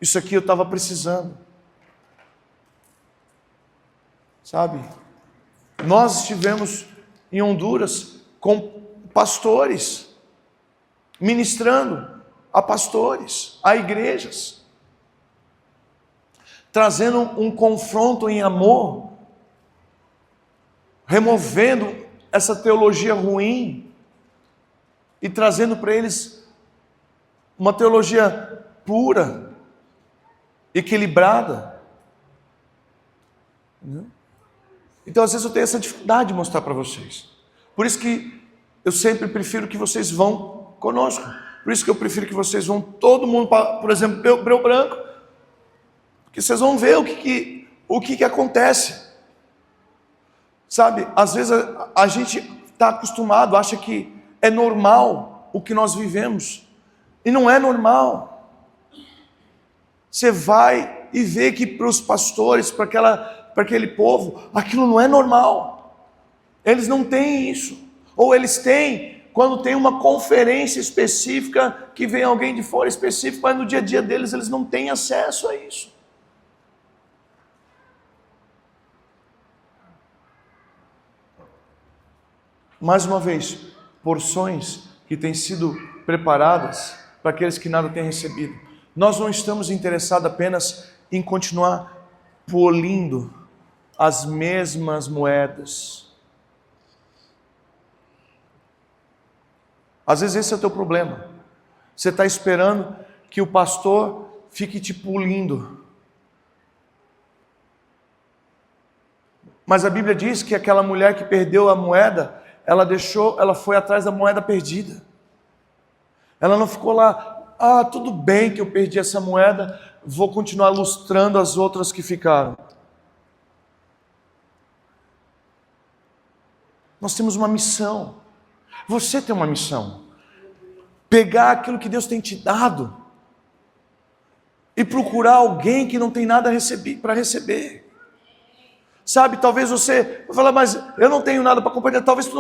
Isso aqui eu estava precisando. Sabe? Nós estivemos em Honduras com pastores, ministrando a pastores, a igrejas, trazendo um confronto em amor, removendo essa teologia ruim e trazendo para eles uma teologia pura, equilibrada. Então, às vezes, eu tenho essa dificuldade de mostrar para vocês. Por isso que eu sempre prefiro que vocês vão conosco. Por isso que eu prefiro que vocês vão todo mundo para, por exemplo, Breu Branco, porque vocês vão ver o que acontece. Sabe, às vezes a gente está acostumado, acha que é normal o que nós vivemos. E não é normal. Você vai e vê que para os pastores, para aquele povo, aquilo não é normal. Eles não têm isso. Ou eles têm quando tem uma conferência específica, que vem alguém de fora específico, mas no dia a dia deles eles não têm acesso a isso. Mais uma vez, porções que têm sido preparadas para aqueles que nada têm recebido. Nós não estamos interessados apenas em continuar polindo as mesmas moedas. Às vezes esse é o teu problema. Você está esperando que o pastor fique te polindo. Mas a Bíblia diz que aquela mulher que perdeu a moeda, ela foi atrás da moeda perdida. Ela não ficou lá, tudo bem que eu perdi essa moeda, vou continuar lustrando as outras que ficaram. Nós temos uma missão. Você tem uma missão. Pegar aquilo que Deus tem te dado e procurar alguém que não tem nada para receber. Sabe, talvez você vai falar, mas eu não tenho nada para compartilhar. Talvez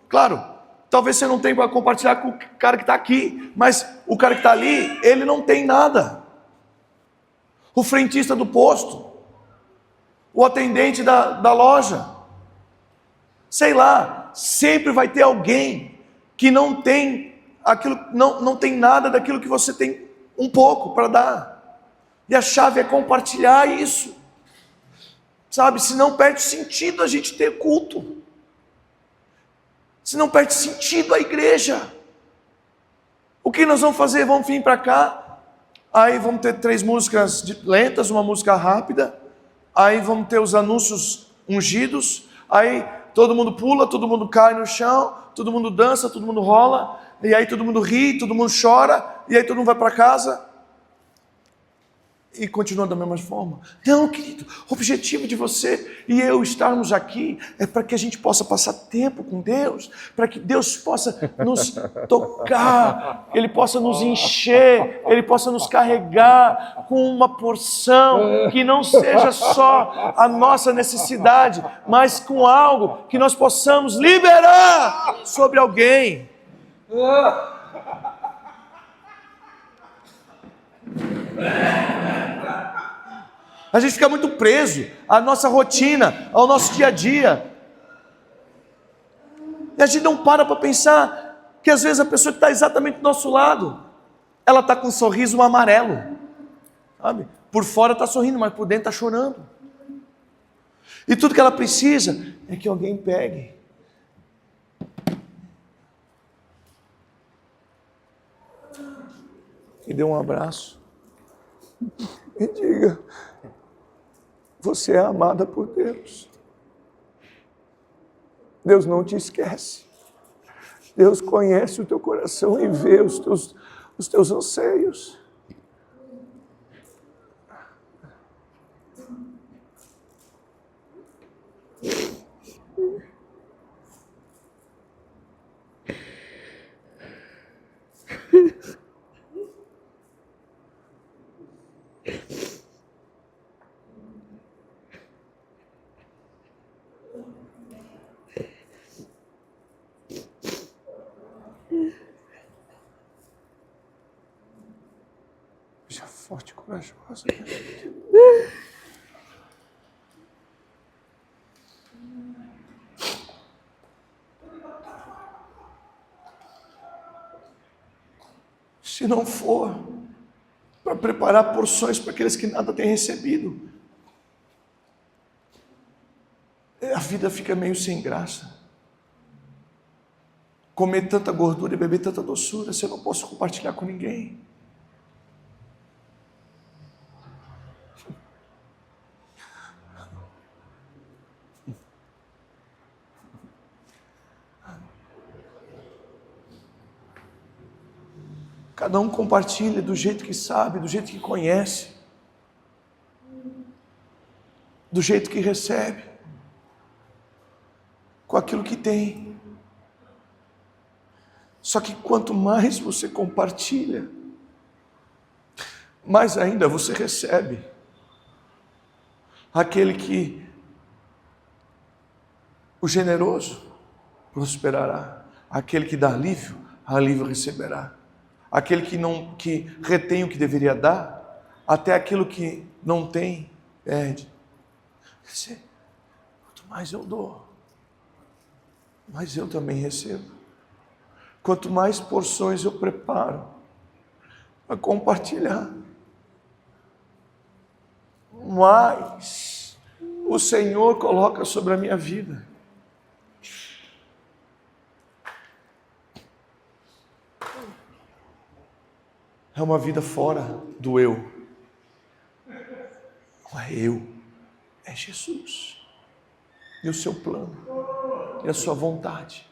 claro, talvez você não tenha para compartilhar com o cara que está aqui, mas o cara que está ali, ele não tem nada. O frentista do posto, o atendente da loja, sei lá, sempre vai ter alguém que não tem aquilo, não tem nada daquilo que você tem um pouco para dar. E a chave é compartilhar isso. Sabe, senão perde sentido a gente ter culto. Senão perde sentido a igreja. O que nós vamos fazer? Vamos vir para cá. aí vamos ter 3 músicas lentas, uma música rápida, aí vamos ter os anúncios ungidos, aí todo mundo pula, todo mundo cai no chão, todo mundo dança, todo mundo rola, e aí todo mundo ri, todo mundo chora, e aí todo mundo vai para casa e continua da mesma forma. Não, querido, o objetivo de você e eu estarmos aqui é para que a gente possa passar tempo com Deus, para que Deus possa nos tocar, Ele possa nos encher, Ele possa nos carregar com uma porção que não seja só a nossa necessidade, mas com algo que nós possamos liberar sobre alguém. A gente fica muito preso à nossa rotina, ao nosso dia a dia. E a gente não para pensar que às vezes a pessoa que está exatamente do nosso lado, ela está com um sorriso amarelo, sabe? Por fora está sorrindo, mas por dentro está chorando. E tudo que ela precisa é que alguém pegue e dê um abraço e diga: você é amada por Deus. Deus não te esquece. Deus conhece o teu coração e vê os teus anseios. Seja forte e corajosa. Se não for para preparar porções para aqueles que nada têm recebido, a vida fica meio sem graça. Comer tanta gordura e beber tanta doçura, se eu não posso compartilhar com ninguém. Cada um compartilha do jeito que sabe, do jeito que conhece, do jeito que recebe, com aquilo que tem. Só que quanto mais você compartilha, mais ainda você recebe. Aquele que, o generoso, prosperará. Aquele que dá alívio, alívio receberá. Aquele que retém o que deveria dar, até aquilo que não tem, perde. Quanto mais eu dou, mais eu também recebo. Quanto mais porções eu preparo para compartilhar, mais o Senhor coloca sobre a minha vida. É uma vida fora do eu. Não é eu, é Jesus. E o seu plano, e a sua vontade.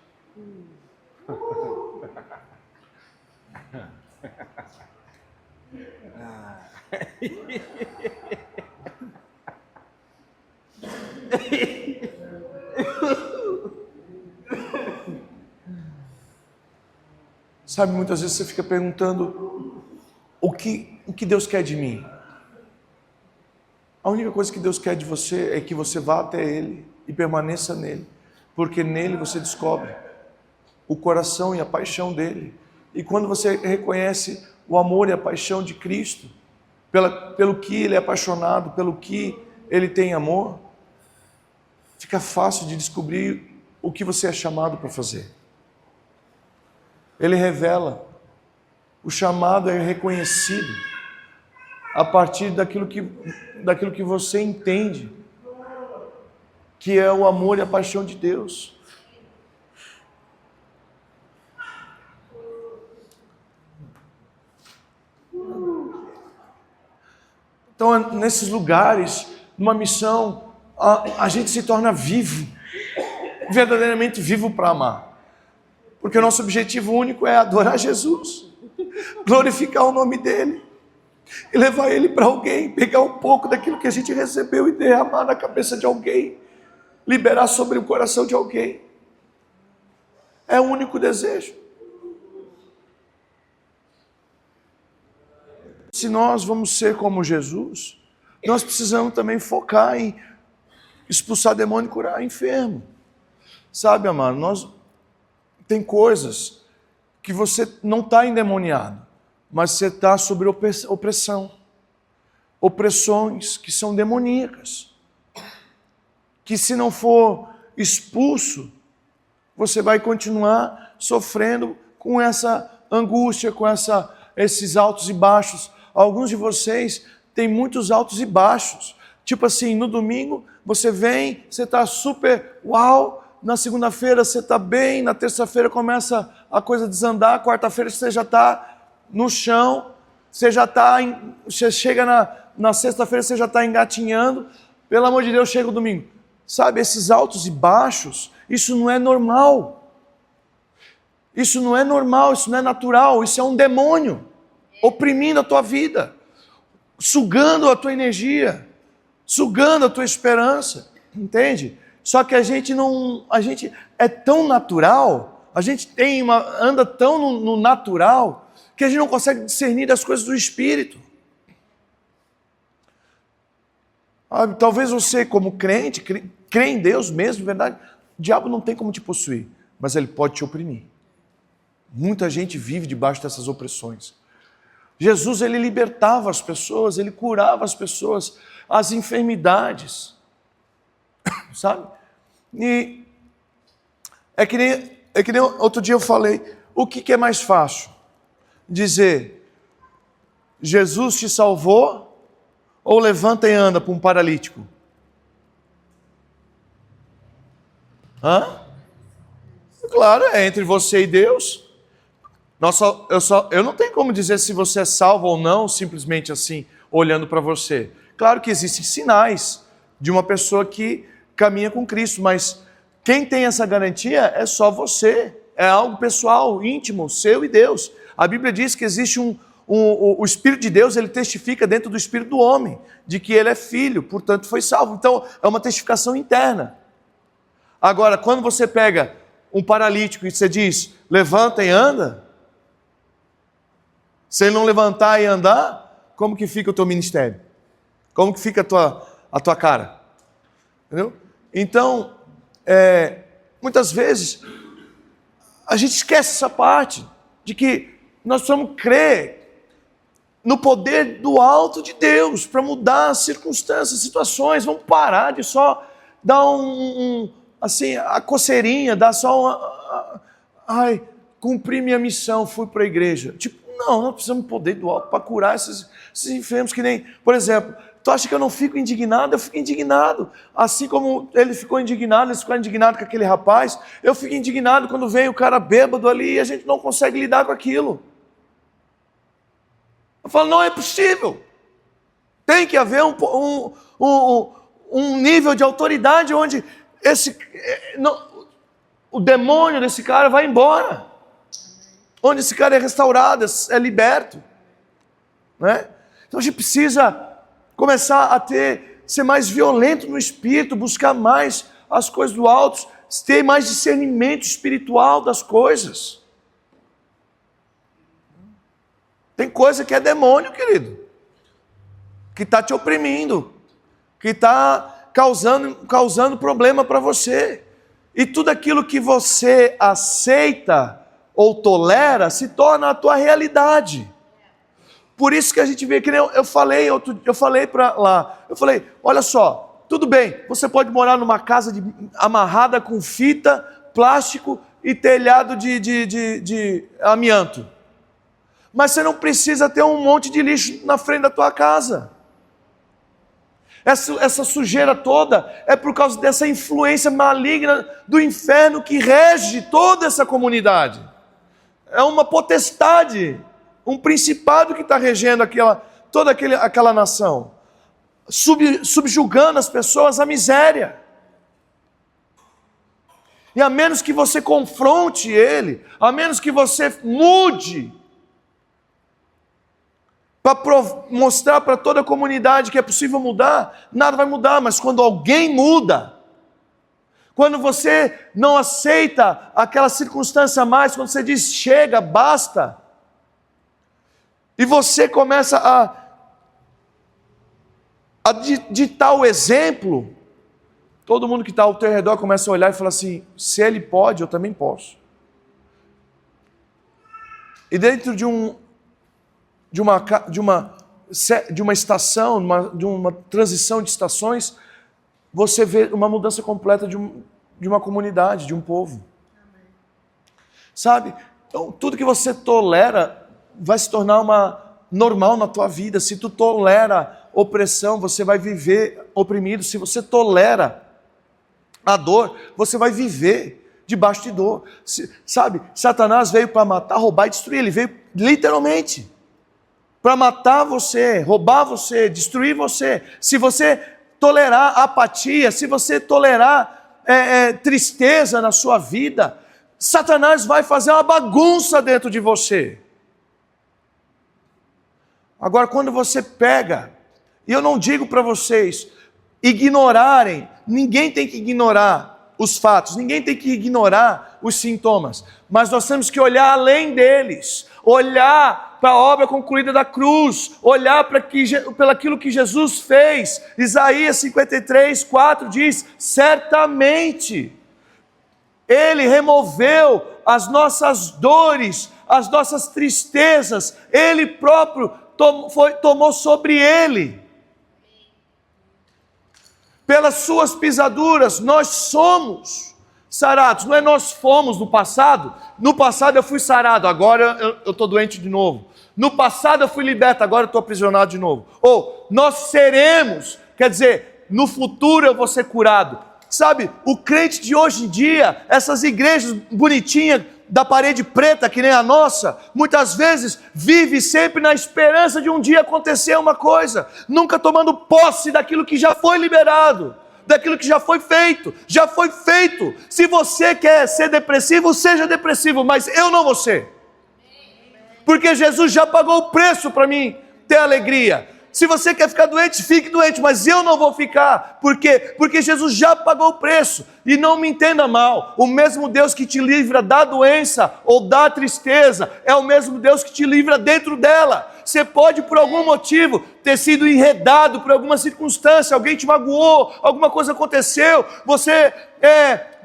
Sabe, muitas vezes você fica perguntando o que Deus quer de mim. A única coisa que Deus quer de você é que você vá até Ele e permaneça nele, porque nele você descobre o coração e a paixão dele. E quando você reconhece o amor e a paixão de Cristo, pelo que Ele é apaixonado, pelo que Ele tem amor, fica fácil de descobrir o que você é chamado para fazer. Ele revela, o chamado é reconhecido a partir daquilo que você entende, que é o amor e a paixão de Deus. Então, nesses lugares, numa missão, a gente se torna vivo, verdadeiramente vivo para amar. Porque o nosso objetivo único é adorar Jesus, glorificar o nome dEle e levar Ele para alguém, pegar um pouco daquilo que a gente recebeu e derramar na cabeça de alguém, liberar sobre o coração de alguém. É o único desejo. Se nós vamos ser como Jesus, nós precisamos também focar em expulsar demônio e curar enfermo. Sabe, amado, tem coisas que você não está endemoniado, mas você está sobre opressão. Opressões que são demoníacas. Que se não for expulso, você vai continuar sofrendo com essa angústia, com esses altos e baixos. Alguns de vocês têm muitos altos e baixos. Tipo assim, no domingo você vem, você está super uau, na segunda-feira você está bem, na terça-feira começa a coisa desandar, quarta-feira você já está no chão, você chega na sexta-feira você já está engatinhando, pelo amor de Deus, chega o domingo. Sabe, esses altos e baixos, isso não é normal. Isso não é normal, isso não é natural, isso é um demônio oprimindo a tua vida, sugando a tua energia, sugando a tua esperança, entende? Só que a gente é tão natural, a gente anda tão no natural, que a gente não consegue discernir as coisas do Espírito. Talvez você, como crente, crê em Deus mesmo, verdade? O diabo não tem como te possuir, mas ele pode te oprimir. Muita gente vive debaixo dessas opressões. Jesus, ele libertava as pessoas, ele curava as pessoas, as enfermidades, sabe? E é que nem outro dia eu falei, o que é mais fácil? Dizer, Jesus te salvou, ou levanta e anda para um paralítico? Claro, é entre você e Deus. Eu não tenho como dizer se você é salvo ou não, simplesmente assim, olhando para você. Claro que existem sinais de uma pessoa que caminha com Cristo, mas quem tem essa garantia é só você. É algo pessoal, íntimo, seu e Deus. A Bíblia diz que existe o Espírito de Deus, ele testifica dentro do Espírito do homem, de que ele é filho, portanto foi salvo. Então, é uma testificação interna. Agora, quando você pega um paralítico e você diz, levanta e anda, se ele não levantar e andar, como que fica o teu ministério? Como que fica a tua cara? Entendeu? Então, muitas vezes, a gente esquece essa parte, de que nós precisamos crer no poder do alto de Deus, para mudar as circunstâncias, situações. Vamos parar de só dar assim, a coceirinha, dar só cumpri minha missão, fui para a igreja. Tipo, não, nós precisamos do poder do alto para curar esses enfermos que nem, por exemplo, tu acha que eu não fico indignado? Eu fico indignado. Assim como eles ficaram indignados com aquele rapaz, eu fico indignado quando vem o cara bêbado ali e a gente não consegue lidar com aquilo. Eu falo, não é possível. Tem que haver um nível de autoridade onde o demônio desse cara vai embora. Onde esse cara é restaurado, é liberto. Né? Então a gente precisa começar a ser mais violento no espírito, buscar mais as coisas do alto, ter mais discernimento espiritual das coisas. Tem coisa que é demônio, querido, que está te oprimindo, que está causando problema para você. E tudo aquilo que você aceita ou tolera se torna a tua realidade. Por isso que a gente vê, que eu falei para lá, olha só, tudo bem, você pode morar numa casa amarrada com fita, plástico e telhado de amianto. Mas você não precisa ter um monte de lixo na frente da tua casa. Essa sujeira toda é por causa dessa influência maligna do inferno que rege toda essa comunidade. É uma potestade, um principado que está regendo toda aquela nação. subjugando as pessoas à miséria. E a menos que você confronte ele, a menos que você mude, para mostrar para toda a comunidade que é possível mudar, nada vai mudar. Mas quando alguém muda, quando você não aceita aquela circunstância mais, quando você diz chega, basta, e você começa a ditar o exemplo, todo mundo que está ao teu redor começa a olhar e falar assim, se ele pode, eu também posso. E dentro de uma estação, de uma transição de estações, você vê uma mudança completa de uma comunidade, de um povo. Sabe? Então, tudo que você tolera vai se tornar normal na tua vida. Se tu tolera opressão, você vai viver oprimido. Se você tolera a dor, você vai viver debaixo de dor. Sabe? Satanás veio para matar, roubar e destruir. Ele veio literalmente para matar você, roubar você, destruir você. Se você tolerar apatia, se você tolerar tristeza na sua vida, Satanás vai fazer uma bagunça dentro de você. Agora, quando você pega, e eu não digo para vocês ignorarem, ninguém tem que ignorar os fatos, ninguém tem que ignorar os sintomas, mas nós temos que olhar além deles, olhar para a obra concluída da cruz, olhar para aquilo que Jesus fez. Isaías 53, 4 diz, certamente Ele removeu as nossas dores, as nossas tristezas, Ele próprio tomou sobre Ele. Pelas suas pisaduras nós somos sarados. Não é nós fomos no passado eu fui sarado, agora eu estou doente de novo. No passado eu fui liberto, agora eu estou aprisionado de novo. Ou nós seremos, quer dizer, no futuro eu vou ser curado. Sabe, o crente de hoje em dia, essas igrejas bonitinhas, da parede preta que nem a nossa, muitas vezes vive sempre na esperança de um dia acontecer uma coisa, nunca tomando posse daquilo que já foi liberado, daquilo que já foi feito. Se você quer ser depressivo, seja depressivo, mas eu não vou ser, porque Jesus já pagou o preço para mim ter alegria. Se você quer ficar doente, fique doente, mas eu não vou ficar. Por quê? Porque Jesus já pagou o preço. E não me entenda mal, o mesmo Deus que te livra da doença ou da tristeza, é o mesmo Deus que te livra dentro dela. Você pode, por algum motivo, ter sido enredado por alguma circunstância, alguém te magoou, alguma coisa aconteceu, você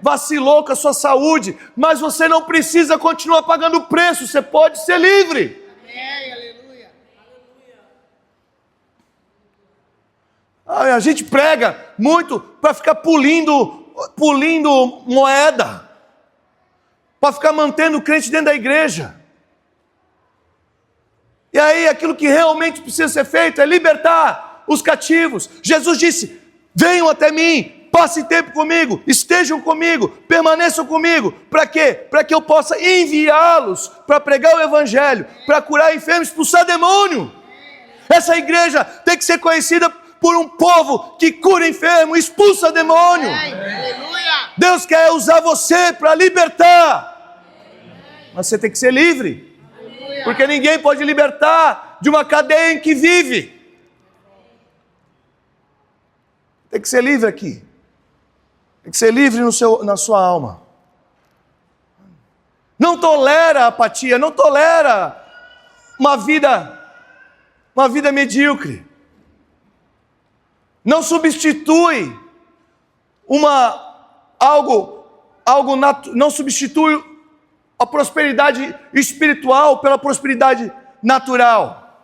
vacilou com a sua saúde, mas você não precisa continuar pagando o preço, você pode ser livre. Amém. A gente prega muito para ficar pulindo moeda, para ficar mantendo o crente dentro da igreja. E aí aquilo que realmente precisa ser feito é libertar os cativos. Jesus disse, venham até mim, passem tempo comigo, estejam comigo, permaneçam comigo. Para quê? Para que eu possa enviá-los para pregar o evangelho, para curar enfermos, expulsar demônio. Essa igreja tem que ser conhecida por um povo que cura enfermo, expulsa demônio. Aleluia. Deus quer usar você para libertar, mas você tem que ser livre, porque ninguém pode libertar de uma cadeia em que vive. Tem que ser livre aqui, tem que ser livre na sua alma. Não tolera apatia, não tolera uma vida medíocre. Não substitui não substitui a prosperidade espiritual pela prosperidade natural.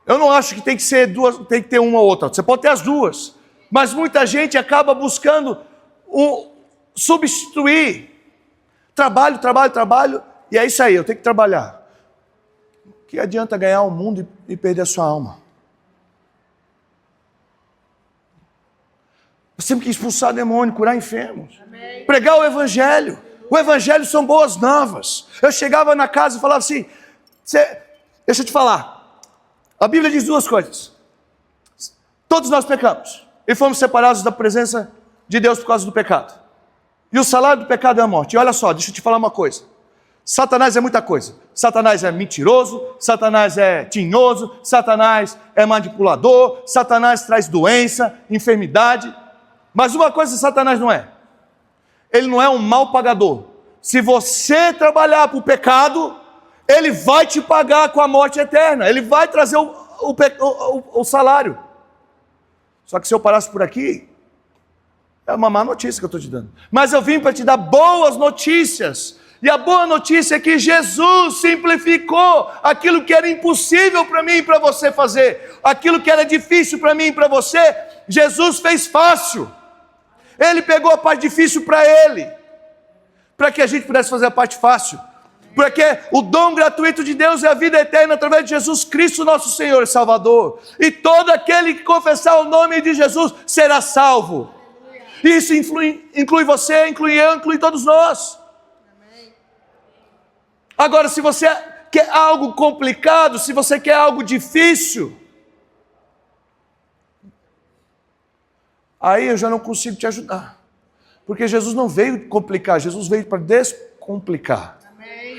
Eu não acho que tem que ter uma ou outra. Você pode ter as duas, mas muita gente acaba buscando substituir trabalho, e é isso aí, eu tenho que trabalhar. Que adianta ganhar o mundo e perder a sua alma? Nós temos que expulsar demônio, curar enfermos, pregar o evangelho. O evangelho são boas novas. Eu chegava na casa e falava assim, deixa eu te falar, A Bíblia diz duas coisas. Todos nós pecamos e fomos separados da presença de Deus por causa do pecado. E o salário do pecado é a morte. E olha só, deixa eu te falar uma coisa. Satanás é muita coisa. Satanás é mentiroso, Satanás é tinhoso, Satanás é manipulador, Satanás traz doença, enfermidade. Mas uma coisa Satanás não é. Ele não é um mal pagador. Se você trabalhar para o pecado, ele vai te pagar com a morte eterna. Ele vai trazer o salário. Só que se eu parasse por aqui, é uma má notícia que eu estou te dando. Mas eu vim para te dar boas notícias. E a boa notícia é que Jesus simplificou aquilo que era impossível para mim e para você fazer. Aquilo que era difícil para mim e para você, Jesus fez fácil. Ele pegou a parte difícil para Ele, para que a gente pudesse fazer a parte fácil. Porque o dom gratuito de Deus é a vida eterna através de Jesus Cristo, nosso Senhor e Salvador. E todo aquele que confessar o nome de Jesus será salvo. Isso inclui você, inclui eu, inclui todos nós. Agora, se você quer algo complicado, se você quer algo difícil, aí eu já não consigo te ajudar. Porque Jesus não veio complicar, Jesus veio para descomplicar.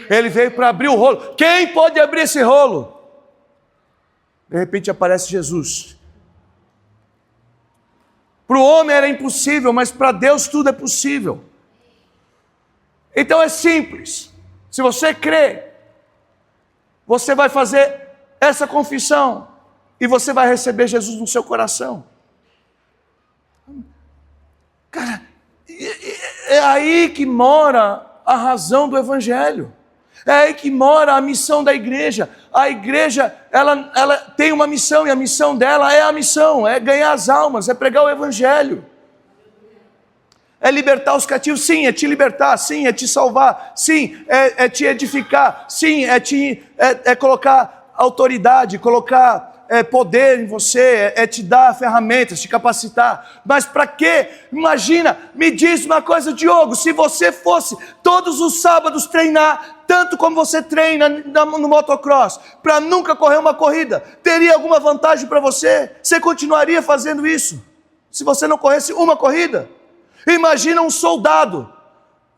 Ele veio para abrir o rolo. Quem pode abrir esse rolo? De repente aparece Jesus. Para o homem era impossível, mas para Deus tudo é possível. Então é simples. Se você crê, você vai fazer essa confissão e você vai receber Jesus no seu coração. Cara, é aí que mora a razão do Evangelho. É aí que mora a missão da igreja. A igreja, ela tem uma missão, e a missão dela é a missão, é ganhar as almas, é pregar o Evangelho. É libertar os cativos, sim, é te libertar, sim, é te salvar, sim, é te edificar, sim, é colocar autoridade, colocar poder em você, é te dar ferramentas, te capacitar. Mas para quê? Imagina, me diz uma coisa, Diogo, se você fosse todos os sábados treinar, tanto como você treina no motocross, para nunca correr uma corrida, teria alguma vantagem para você? Você continuaria fazendo isso, se você não corresse uma corrida? Imagina um soldado,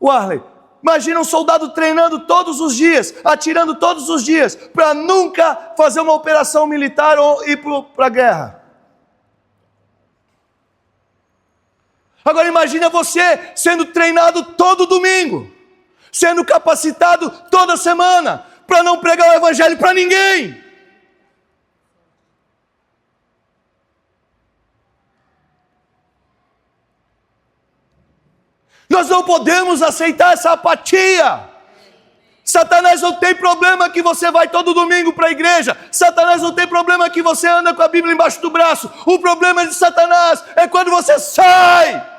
Warley, imagina um soldado treinando todos os dias, atirando todos os dias, para nunca fazer uma operação militar ou ir para a guerra. Agora imagina você sendo treinado todo domingo, sendo capacitado toda semana, para não pregar o Evangelho para ninguém. Nós não podemos aceitar essa apatia. Satanás não tem problema que você vai todo domingo para a igreja. Satanás não tem problema que você anda com a Bíblia embaixo do braço. O problema de Satanás é quando você sai.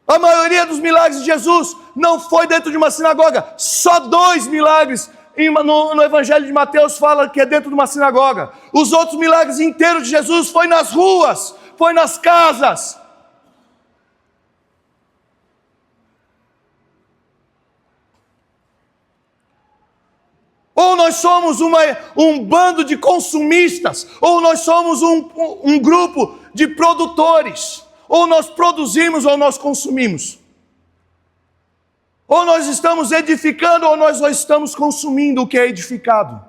A maioria dos milagres de Jesus não foi dentro de uma sinagoga. Só 2 milagres no Evangelho de Mateus fala que é dentro de uma sinagoga. Os outros milagres inteiros de Jesus foi nas ruas, foi nas casas. Ou nós somos um bando de consumistas, ou nós somos um grupo de produtores. Ou nós produzimos ou nós consumimos. Ou nós estamos edificando ou nós só estamos consumindo o que é edificado.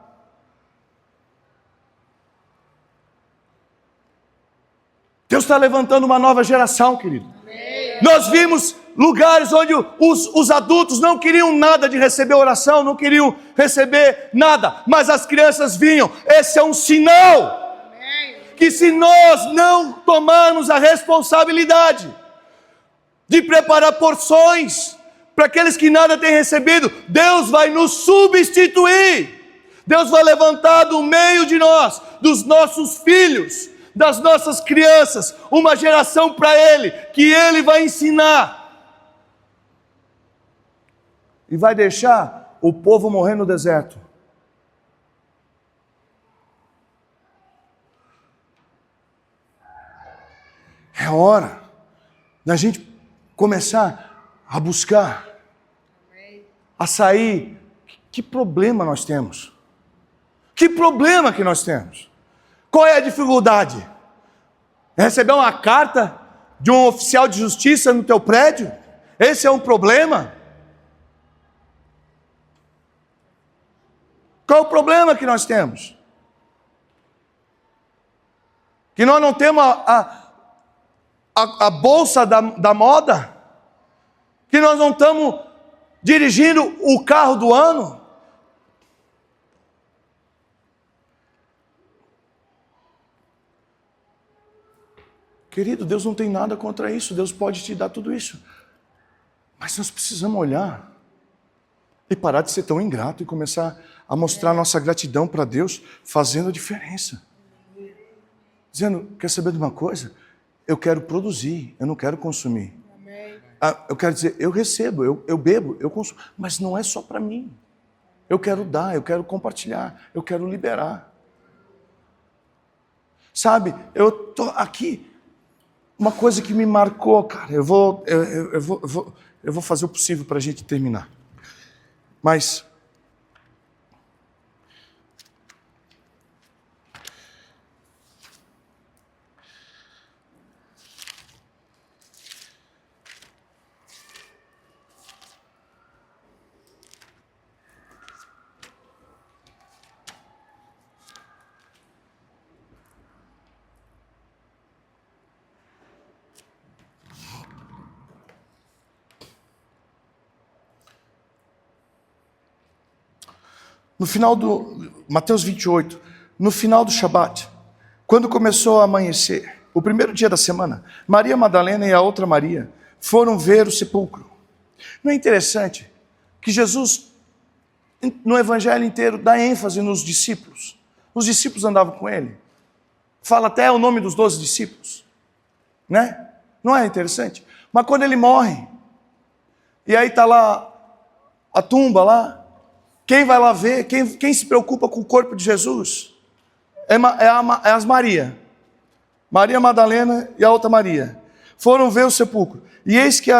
Deus está levantando uma nova geração, querido. Amém. Nós vimos lugares onde os adultos não queriam nada de receber oração, não queriam receber nada, mas as crianças vinham. Esse é um sinal que se nós não tomarmos a responsabilidade de preparar porções para aqueles que nada têm recebido, Deus vai nos substituir. Deus vai levantar do meio de nós, dos nossos filhos, das nossas crianças, uma geração para Ele, que Ele vai ensinar. E vai deixar o povo morrer no deserto. É hora da gente começar a buscar, a sair Que problema nós temos? Que problema que nós temos? Qual é a dificuldade? Receber uma carta de um oficial de justiça no teu prédio? Esse é um problema? Qual é o problema que nós temos? Que nós não temos a bolsa da moda? Que nós não estamos dirigindo o carro do ano? Querido, Deus não tem nada contra isso. Deus pode te dar tudo isso. Mas nós precisamos olhar e parar de ser tão ingrato e começar a mostrar nossa gratidão para Deus, fazendo a diferença. Dizendo, quer saber de uma coisa? Eu quero produzir, eu não quero consumir. Eu quero dizer, eu recebo, eu bebo, eu consumo, mas não é só para mim. Eu quero dar, eu quero compartilhar, eu quero liberar. Sabe, eu estou aqui, uma coisa que me marcou, cara, eu vou fazer o possível para a gente terminar. Mas no final do Mateus 28, no final do Shabat, quando começou a amanhecer, o primeiro dia da semana, Maria Madalena e a outra Maria foram ver o sepulcro. Não é interessante que Jesus, no evangelho inteiro, dá ênfase nos discípulos? Os discípulos andavam com ele. Fala até o nome dos 12 discípulos, né? Não é interessante? Mas quando ele morre, e aí está lá a tumba lá, quem vai lá ver? Quem se preocupa com o corpo de Jesus? É as Maria. Maria Madalena e a outra Maria. Foram ver o sepulcro. E eis que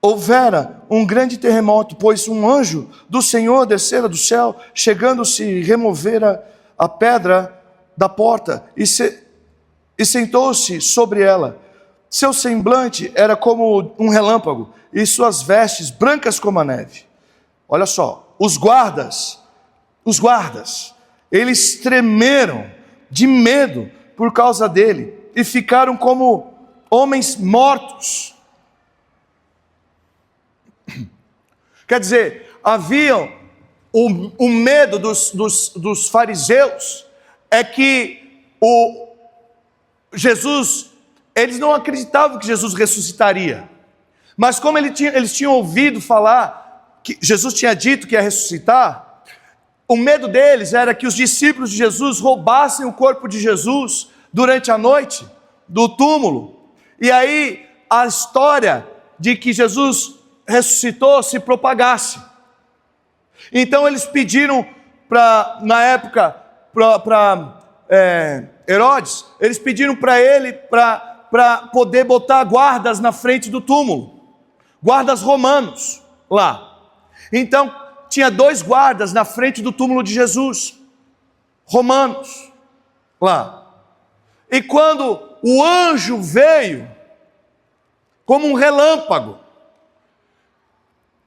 houvera um grande terremoto, pois um anjo do Senhor descera do céu, chegando-se, removera a pedra da porta e sentou-se sobre ela. Seu semblante era como um relâmpago, e suas vestes brancas como a neve. Olha só, os guardas, eles tremeram de medo por causa dele, e ficaram como homens mortos. Quer dizer, haviam o medo dos fariseus, é que Jesus, eles não acreditavam que Jesus ressuscitaria. Mas como eles tinham ouvido falar que Jesus tinha dito que ia ressuscitar, o medo deles era que os discípulos de Jesus roubassem o corpo de Jesus durante a noite do túmulo. E aí a história de que Jesus ressuscitou se propagasse. Então eles pediram na época para Herodes, eles pediram para ele para poder botar guardas na frente do túmulo. Guardas romanos lá. Então, tinha 2 guardas na frente do túmulo de Jesus, romanos lá. E quando o anjo veio, como um relâmpago,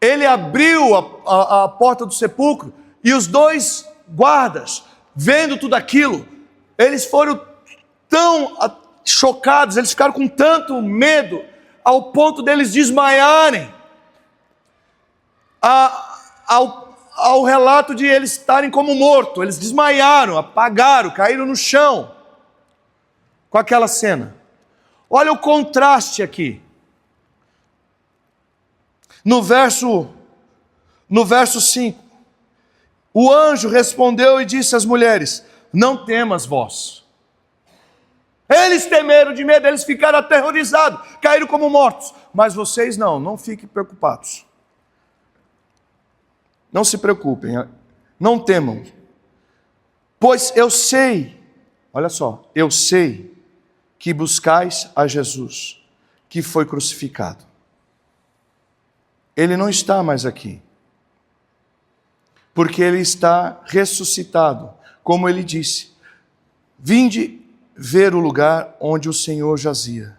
ele abriu a porta do sepulcro, e os 2 guardas, vendo tudo aquilo, eles foram tão chocados, eles ficaram com tanto medo, ao ponto deles desmaiarem, ao relato de eles estarem como mortos. Eles desmaiaram, apagaram, caíram no chão, com aquela cena. Olha o contraste aqui, no verso 5, o anjo respondeu e disse às mulheres: não temas vós. Eles temeram de medo, eles ficaram aterrorizados, caíram como mortos. Mas vocês não fiquem preocupados. Não se preocupem, não temam. Pois eu sei, olha só, eu sei que buscais a Jesus, que foi crucificado. ele não está mais aqui, porque ele está ressuscitado, como ele disse: vinde ver o lugar onde o Senhor jazia.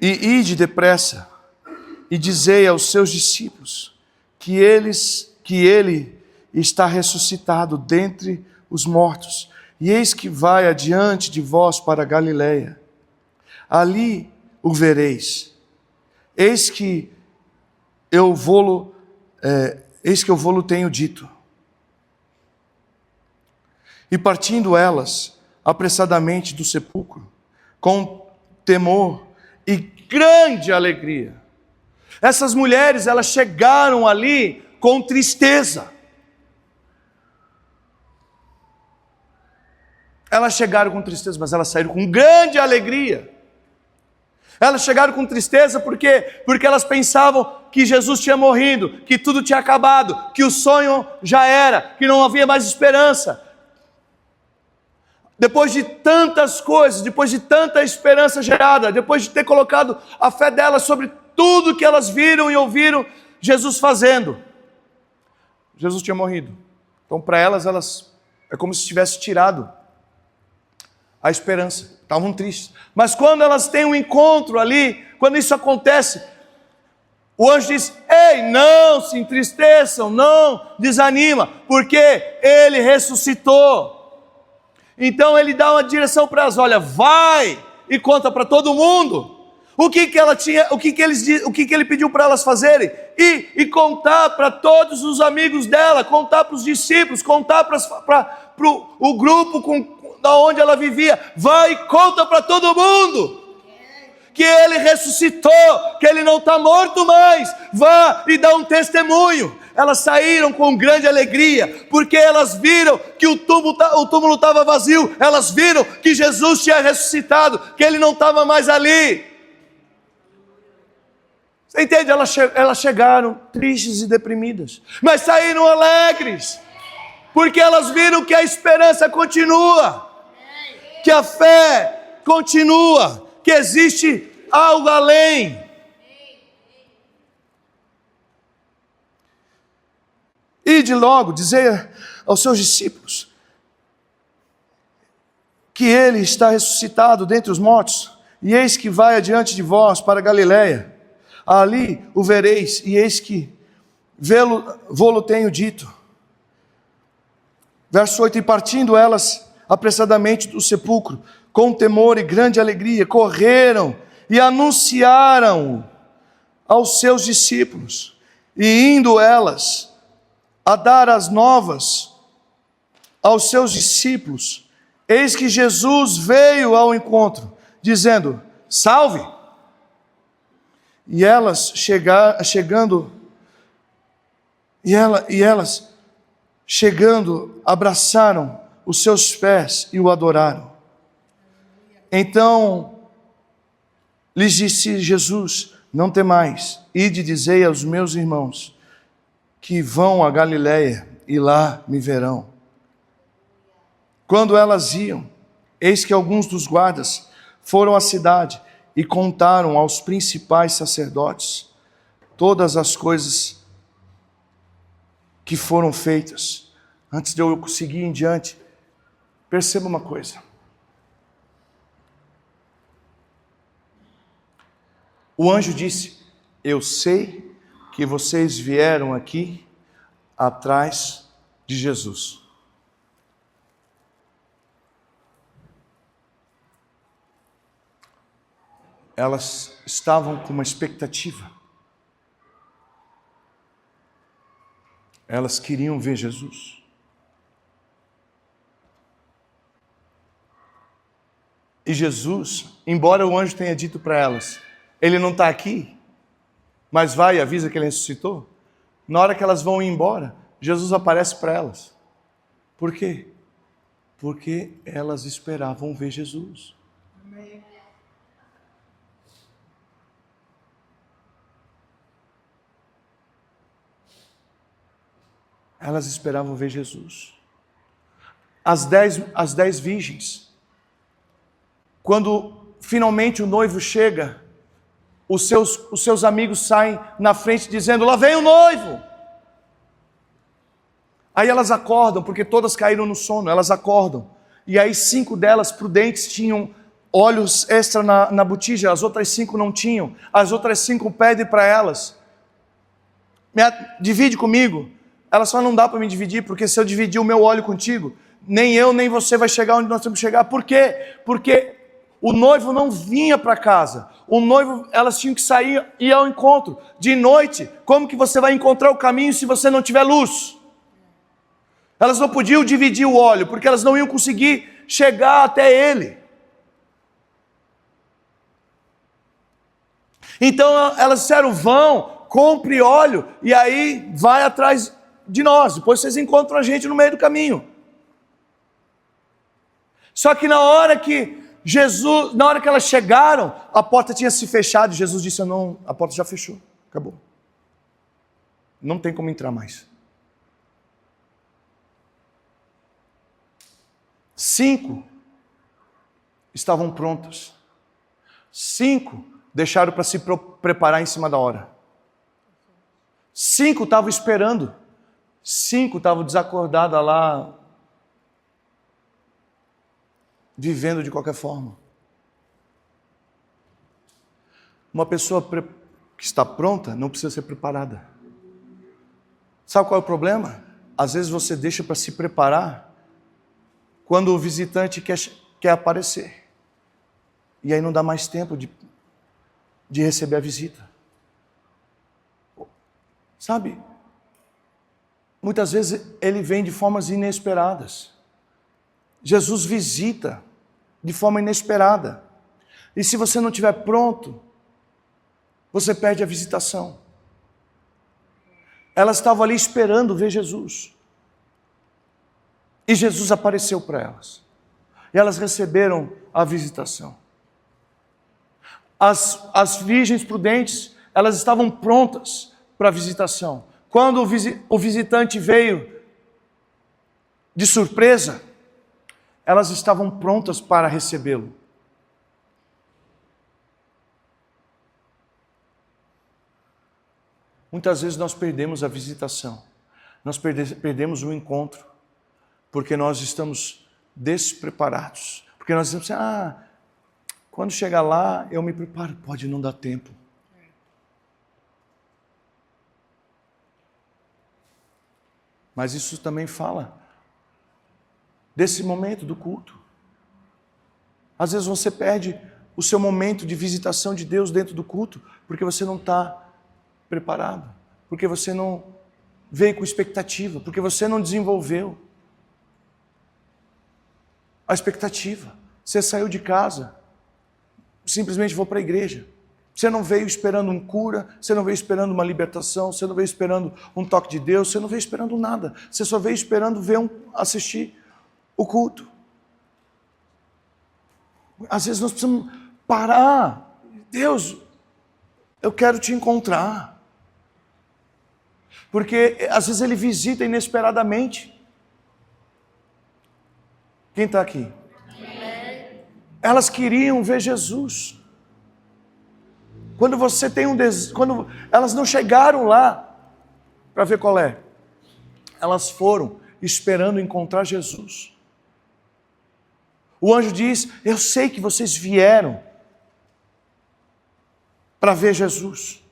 E ide depressa, e dizei aos seus discípulos que ele está ressuscitado dentre os mortos, e eis que vai adiante de vós para a Galileia. Ali o vereis. Eis que eu vou-lo tenho dito. E partindo elas apressadamente do sepulcro, com temor e grande alegria. Essas mulheres, elas chegaram ali com tristeza. Elas chegaram com tristeza, mas elas saíram com grande alegria. Elas chegaram com tristeza porque elas pensavam que Jesus tinha morrido, que tudo tinha acabado, que o sonho já era, que não havia mais esperança. Depois de tantas coisas, depois de tanta esperança gerada, depois de ter colocado a fé delas sobre tudo que elas viram e ouviram Jesus fazendo, Jesus tinha morrido. Então para elas é como se tivesse tirado a esperança, estavam tristes. Mas quando elas têm um encontro ali, quando isso acontece, o anjo diz: ei, não se entristeçam, não desanima, porque ele ressuscitou. Então ele dá uma direção para elas: olha, vai e conta para todo mundo. O que ele pediu para elas fazerem? E contar para todos os amigos dela, contar para os discípulos, contar para o grupo da onde ela vivia. Vai e conta para todo mundo que ele ressuscitou, que ele não está morto mais. Vá e dá um testemunho. Elas saíram com grande alegria, porque elas viram que o túmulo estava vazio, elas viram que Jesus tinha ressuscitado, que ele não estava mais ali. Você entende? Elas chegaram tristes e deprimidas, mas saíram alegres, porque elas viram que a esperança continua, que a fé continua, que existe algo além. Ide logo, dizer aos seus discípulos que ele está ressuscitado dentre os mortos, e eis que vai adiante de vós para a Galileia. Ali o vereis, e eis que vô-lo tenho dito. Verso 8: e partindo elas apressadamente do sepulcro, com temor e grande alegria, correram e anunciaram aos seus discípulos. E indo elas a dar as novas aos seus discípulos, eis que Jesus veio ao encontro, dizendo: salve! E elas chegando, abraçaram os seus pés e o adoraram. Então lhes disse Jesus: não temais, ide dizei aos meus irmãos que vão a Galileia e lá me verão. Quando elas iam, eis que alguns dos guardas foram à cidade e contaram aos principais sacerdotes todas as coisas que foram feitas. Antes de eu seguir em diante, perceba uma coisa. O anjo disse: eu sei que vocês vieram aqui atrás de Jesus. Elas estavam com uma expectativa. Elas queriam ver Jesus. E Jesus, embora o anjo tenha dito para elas: ele não está aqui, mas vai e avisa que ele ressuscitou. Na hora que elas vão embora, Jesus aparece para elas. Por quê? Porque elas esperavam ver Jesus. Amém. Elas esperavam ver Jesus. as 10 virgens. Quando finalmente o noivo chega, os seus amigos saem na frente dizendo: lá vem o noivo. Aí elas acordam, porque todas caíram no sono, elas acordam. E aí 5 delas, prudentes, tinham óleos extra na botija, as outras 5 não tinham. As outras 5 pedem para elas: divide comigo. Elas falam: não dá para me dividir, porque se eu dividir o meu óleo contigo, nem eu nem você vai chegar onde nós temos que chegar. Por quê? Porque o noivo não vinha para casa. O noivo, elas tinham que sair e ir ao encontro. De noite, como que você vai encontrar o caminho se você não tiver luz? Elas não podiam dividir o óleo, porque elas não iam conseguir chegar até ele. Então elas disseram: vão, compre óleo, e aí vai atrás de nós. Depois vocês encontram a gente no meio do caminho. Só que na hora que elas chegaram, a porta tinha se fechado, e Jesus disse: não, a porta já fechou, acabou. Não tem como entrar mais. 5 estavam prontas. 5 deixaram para se preparar em cima da hora. 5 estavam esperando. 5 estavam desacordadas lá, vivendo de qualquer forma. Uma pessoa que está pronta não precisa ser preparada. Sabe qual é o problema? Às vezes você deixa para se preparar quando o visitante quer aparecer. E aí não dá mais tempo de receber a visita. Sabe? Muitas vezes ele vem de formas inesperadas. Jesus visita de forma inesperada. E se você não estiver pronto, você perde a visitação. Elas estavam ali esperando ver Jesus. E Jesus apareceu para elas. E elas receberam a visitação. As virgens prudentes, elas estavam prontas para a visitação. Quando o visitante veio de surpresa, elas estavam prontas para recebê-lo. Muitas vezes nós perdemos a visitação, nós perdemos o encontro, porque nós estamos despreparados. Porque nós dizemos assim: quando chegar lá eu me preparo. Pode não dar tempo. Mas isso também fala desse momento do culto. Às vezes você perde o seu momento de visitação de Deus dentro do culto, porque você não está preparado, porque você não veio com expectativa, porque você não desenvolveu a expectativa. Você saiu de casa, simplesmente vou para a igreja. Você não veio esperando um cura, você não veio esperando uma libertação, você não veio esperando um toque de Deus, você não veio esperando nada. Você só veio esperando assistir o culto. Às vezes nós precisamos parar. Deus, eu quero te encontrar. Porque às vezes Ele visita inesperadamente. Quem está aqui? Elas queriam ver Jesus. Quando você tem quando elas não chegaram lá para ver qual é, elas foram esperando encontrar Jesus. O anjo diz: eu sei que vocês vieram para ver Jesus.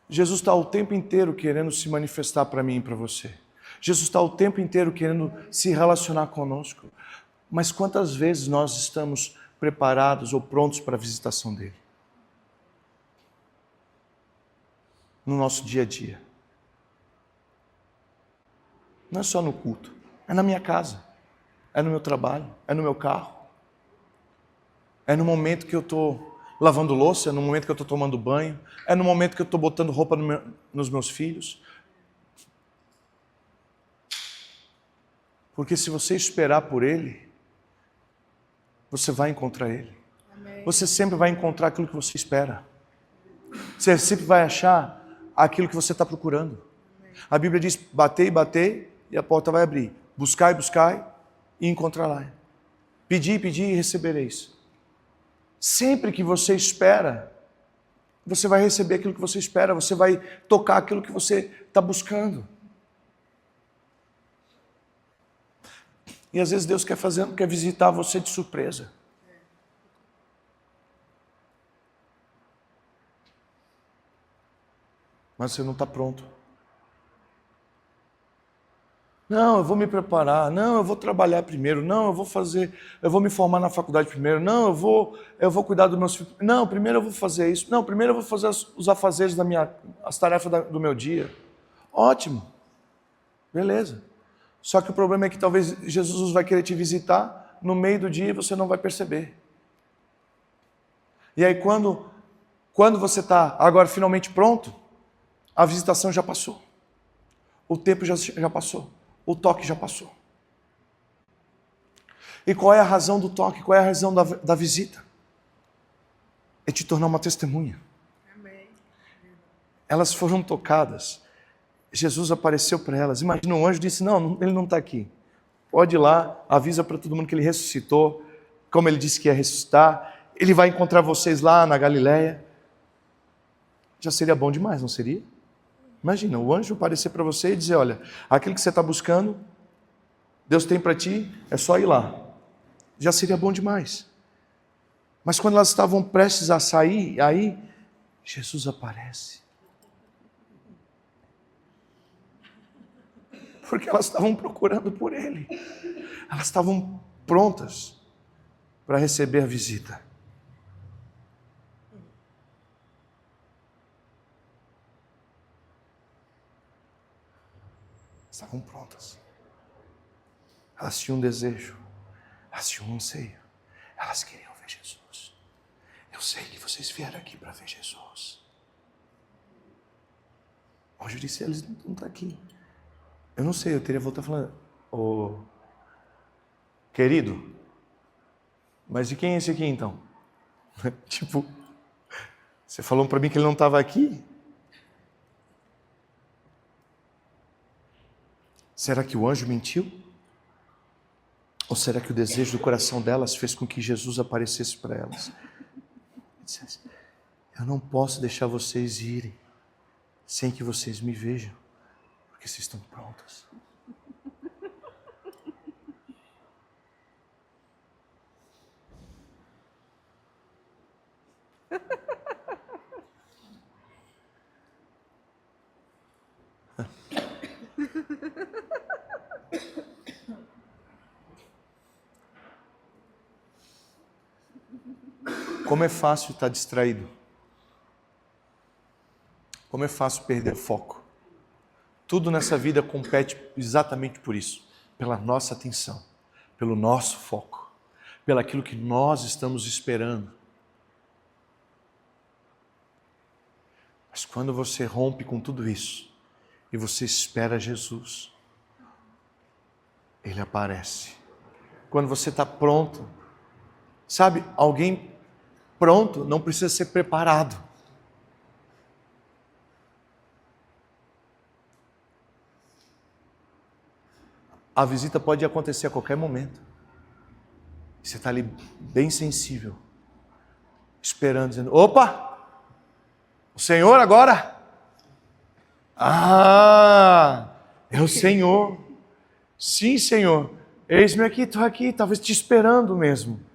Jesus está o tempo inteiro querendo se manifestar para mim e para você. Jesus está o tempo inteiro querendo se relacionar conosco. Mas quantas vezes nós estamos preparados ou prontos para a visitação dele? No nosso dia a dia. Não é só no culto, é na minha casa, é no meu trabalho, é no meu carro, é no momento que eu estou lavando louça, é no momento que eu estou tomando banho, é no momento que eu estou botando roupa nos meus filhos. Porque se você esperar por Ele, você vai encontrar Ele. Amém. Você sempre vai encontrar aquilo que você espera. Você sempre vai achar aquilo que você está procurando. A Bíblia diz, batei, batei, e a porta vai abrir. Buscai, buscai, e encontrará. Pedi, pedi, e recebereis. Sempre que você espera, você vai receber aquilo que você espera, você vai tocar aquilo que você está buscando. E às vezes Deus quer visitar você de surpresa. Mas você não está pronto. Não, eu vou me preparar. Não, eu vou trabalhar primeiro. Não, eu vou me formar na faculdade primeiro. Não, eu vou cuidar dos meus filhos. Não, primeiro eu vou fazer isso. Não, primeiro eu vou fazer os afazeres as tarefas do meu dia. Ótimo. Beleza. Só que o problema é que talvez Jesus vai querer te visitar no meio do dia e você não vai perceber. E aí quando você está agora finalmente pronto, a visitação já passou. O tempo já passou. O toque já passou. E qual é a razão do toque? Qual é a razão da visita? É te tornar uma testemunha. Amém. Elas foram tocadas. Jesus apareceu para elas. Imagina, um anjo disse, não, ele não está aqui. Pode ir lá, avisa para todo mundo que ele ressuscitou, como ele disse que ia ressuscitar. Ele vai encontrar vocês lá na Galileia. Já seria bom demais, não seria? Imagina, o anjo aparecer para você e dizer, olha, aquilo que você está buscando, Deus tem para ti, é só ir lá. Já seria bom demais. Mas quando elas estavam prestes a sair, aí Jesus aparece. Porque elas estavam procurando por Ele. Elas estavam prontas para receber a visita. Estavam prontas. Elas tinham um desejo. Elas tinham um anseio. Elas queriam ver Jesus. Eu sei que vocês vieram aqui para ver Jesus. Hoje eu disse, eles não estão aqui. Eu não sei, eu teria voltado falando, querido, mas de quem é esse aqui então? Tipo, você falou para mim que ele não estava aqui? Será que o anjo mentiu? Ou será que o desejo do coração delas fez com que Jesus aparecesse para elas? Eu não posso deixar vocês irem sem que vocês me vejam, porque vocês estão prontas. Como é fácil estar distraído. Como é fácil perder foco. Tudo nessa vida compete exatamente por isso. Pela nossa atenção. Pelo nosso foco. Pelo aquilo que nós estamos esperando. Mas quando você rompe com tudo isso e você espera Jesus, Ele aparece. Quando você está pronto, sabe, alguém pronto não precisa ser preparado. A visita pode acontecer a qualquer momento. Você está ali bem sensível, esperando, dizendo, opa, o Senhor agora? Ah, é o Senhor. Sim, Senhor, eis-me aqui, estou aqui, talvez te esperando mesmo.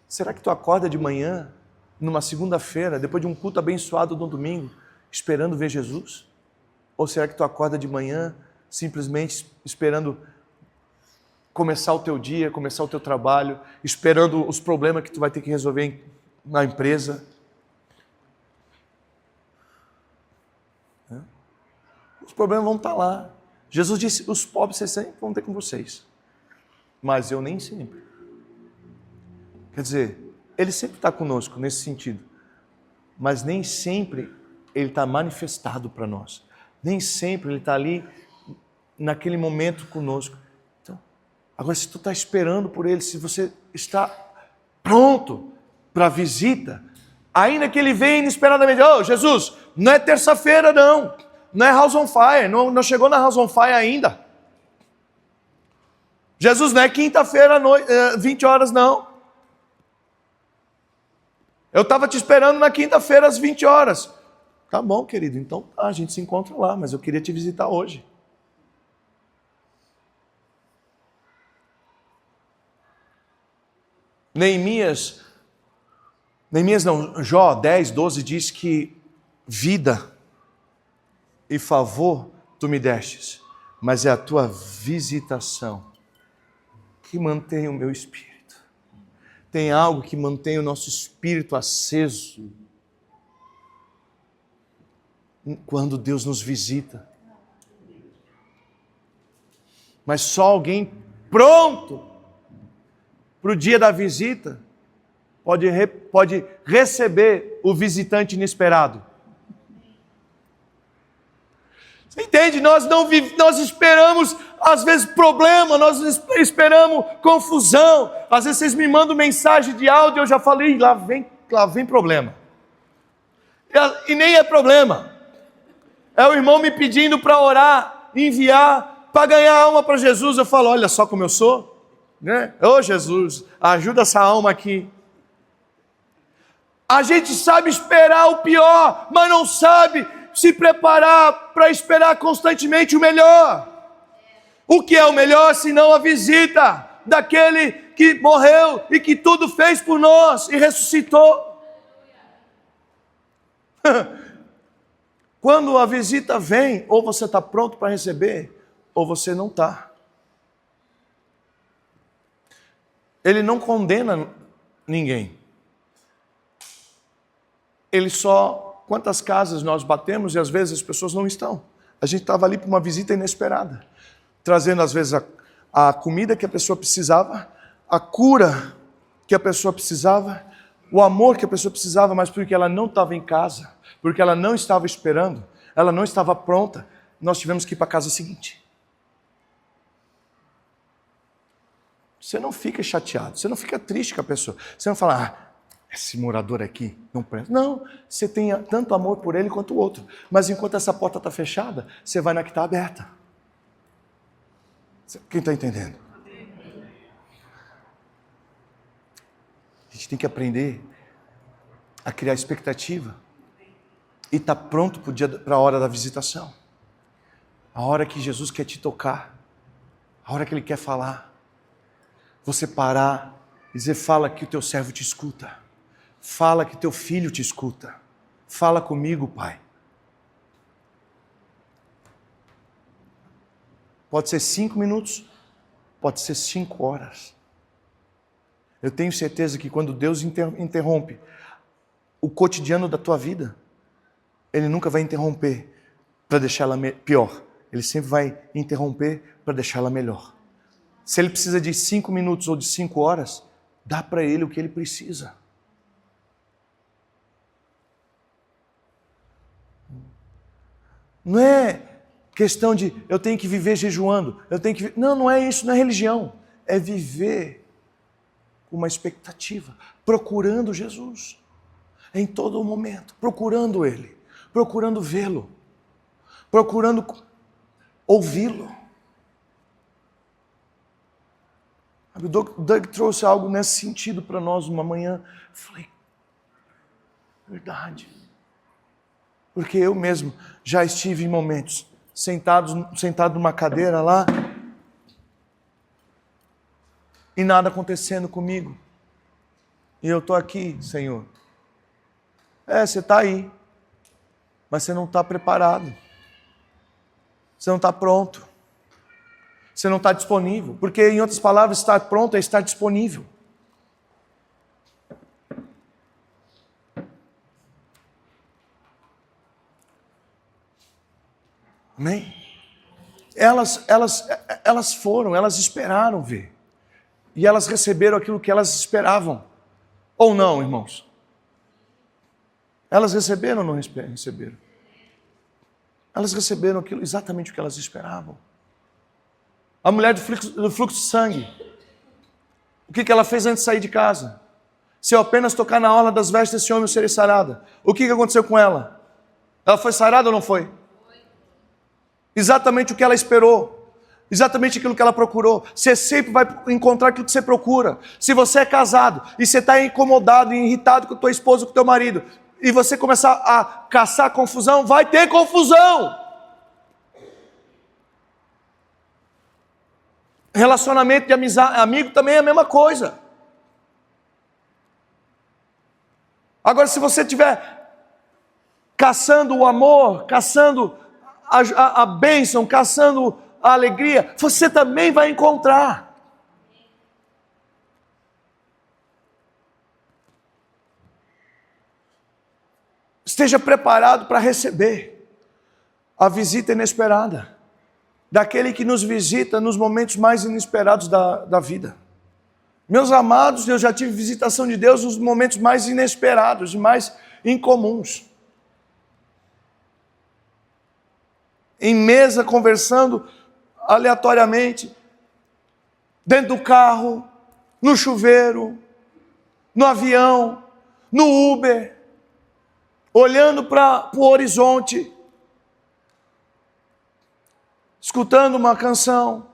Será que tu acorda de manhã, numa segunda-feira, depois de um culto abençoado no domingo, esperando ver Jesus? Ou será que tu acorda de manhã, simplesmente esperando começar o teu dia, começar o teu trabalho, esperando os problemas que tu vai ter que resolver na empresa? Os problemas vão estar lá. Jesus disse, os pobres vocês sempre vão ter com vocês, mas eu nem sempre. Quer dizer, Ele sempre está conosco nesse sentido, mas nem sempre Ele está manifestado para nós. Nem sempre Ele está ali naquele momento conosco. Então, agora se tu está esperando por Ele, se você está pronto para a visita, Ainda que ele venha inesperadamente. Ô, Jesus, não é terça-feira não. Não é House on Fire. Não chegou na House on Fire ainda. Jesus, não é quinta-feira, 20 horas não. Eu estava te esperando na quinta-feira às 20 horas. Tá bom, querido. Então tá, a gente se encontra lá. Mas eu queria te visitar hoje. Jó 10, 12 diz que vida e favor tu me destes, mas é a tua visitação que mantém o meu espírito. Tem algo que mantém o nosso espírito aceso quando Deus nos visita. Mas só alguém pronto para o dia da visita pode receber o visitante inesperado. Você entende? Nós esperamos, às vezes, problema, nós esperamos confusão. Às vezes vocês me mandam mensagem de áudio, eu já falei, lá vem problema. E nem é problema. É o irmão me pedindo para orar, enviar, para ganhar alma para Jesus. Eu falo, olha só como eu sou, né? Ô Jesus, ajuda essa alma aqui. A gente sabe esperar o pior, mas não sabe se preparar para esperar constantemente o melhor. O que é o melhor senão a visita daquele que morreu e que tudo fez por nós e ressuscitou? Quando a visita vem, ou você está pronto para receber, ou você não está. Ele não condena ninguém. Ele só, quantas casas nós batemos e às vezes as pessoas não estão. A gente estava ali para uma visita inesperada, trazendo às vezes a comida que a pessoa precisava, a cura que a pessoa precisava, o amor que a pessoa precisava, mas porque ela não estava em casa, porque ela não estava esperando, ela não estava pronta, nós tivemos que ir para a casa seguinte. Você não fica chateado, você não fica triste com a pessoa, você não fala, esse morador aqui não presta. Não, você tem tanto amor por ele quanto o outro. Mas enquanto essa porta está fechada, você vai na que está aberta. Quem está entendendo? A gente tem que aprender a criar expectativa e estar pronto para a hora da visitação. A hora que Jesus quer te tocar. A hora que Ele quer falar. Você parar e dizer, fala que o teu servo te escuta. Fala que teu filho te escuta. Fala comigo, Pai. Pode ser 5 minutos, pode ser 5 horas. Eu tenho certeza que quando Deus interrompe o cotidiano da tua vida, Ele nunca vai interromper para deixá-la pior. Ele sempre vai interromper para deixá-la melhor. Se Ele precisa de 5 minutos ou de 5 horas, dá para Ele o que Ele precisa. Não é questão de eu tenho que viver jejuando, não é isso, não é religião. É viver com uma expectativa, procurando Jesus em todo momento, procurando Ele, procurando vê-lo, procurando ouvi-lo. O Doug trouxe algo nesse sentido para nós uma manhã. Eu falei, verdade. Porque eu mesmo já estive em momentos sentado numa cadeira lá e nada acontecendo comigo. E eu estou aqui, Senhor. Você está aí, mas você não está preparado. Você não está pronto. Você não está disponível. Porque, em outras palavras, estar pronto é estar disponível. Amém? Elas esperaram ver. E elas receberam aquilo que elas esperavam. Ou não, irmãos? Elas receberam ou não receberam? Elas receberam exatamente o que elas esperavam. A mulher do fluxo de sangue. O que ela fez antes de sair de casa? Se eu apenas tocar na orla das vestes desse homem, eu serei sarada. O que aconteceu com ela? Ela foi sarada ou não foi? Exatamente o que ela esperou. Exatamente aquilo que ela procurou. Você sempre vai encontrar aquilo que você procura. Se você é casado e você está incomodado e irritado com a tua esposa, com o teu marido, e você começar a caçar confusão, vai ter confusão. Relacionamento de amizade, amigo também é a mesma coisa. Agora, se você estiver caçando o amor, caçando a bênção, caçando a alegria, você também vai encontrar. Esteja preparado para receber a visita inesperada daquele que nos visita nos momentos mais inesperados da vida. Meus amados, eu já tive visitação de Deus nos momentos mais inesperados e mais incomuns. Em mesa, conversando aleatoriamente, dentro do carro, no chuveiro, no avião, no Uber, olhando para o horizonte, escutando uma canção,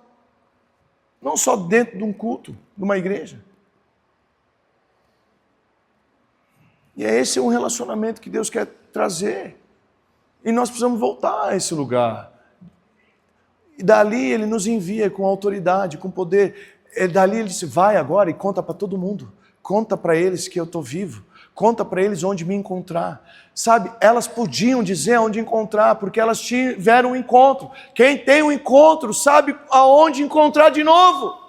não só dentro de um culto, de uma igreja. E esse é um relacionamento que Deus quer trazer. E nós precisamos voltar a esse lugar. E dali Ele nos envia com autoridade, com poder. E dali Ele disse, vai agora e conta para todo mundo. Conta para eles que eu estou vivo. Conta para eles onde me encontrar. Sabe, elas podiam dizer onde encontrar, porque elas tiveram um encontro. Quem tem um encontro sabe aonde encontrar de novo.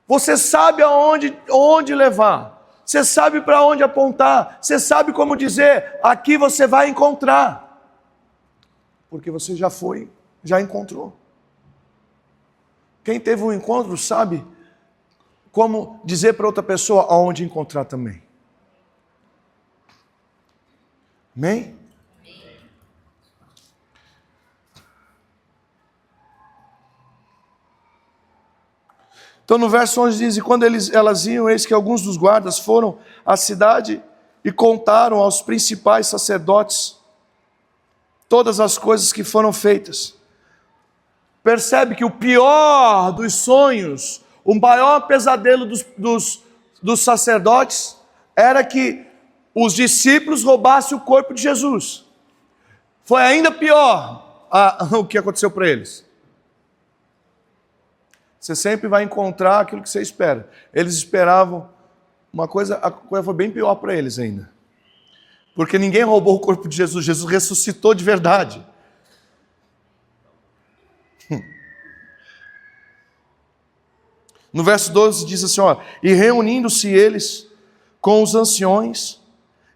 Você sabe onde levar. Você sabe para onde apontar. Você sabe como dizer, aqui você vai encontrar. Porque você já foi, já encontrou. Quem teve um encontro sabe como dizer para outra pessoa aonde encontrar também. Amém? Então no verso 11 diz, e quando elas iam, eis que alguns dos guardas foram à cidade e contaram aos principais sacerdotes todas as coisas que foram feitas. Percebe que o pior dos sonhos, o maior pesadelo dos sacerdotes, era que os discípulos roubassem o corpo de Jesus. Foi ainda pior o que aconteceu para eles. Você sempre vai encontrar aquilo que você espera. Eles esperavam uma coisa, a coisa foi bem pior para eles ainda. Porque ninguém roubou o corpo de Jesus, Jesus ressuscitou de verdade. No verso 12 diz assim, ó, e reunindo-se eles com os anciões,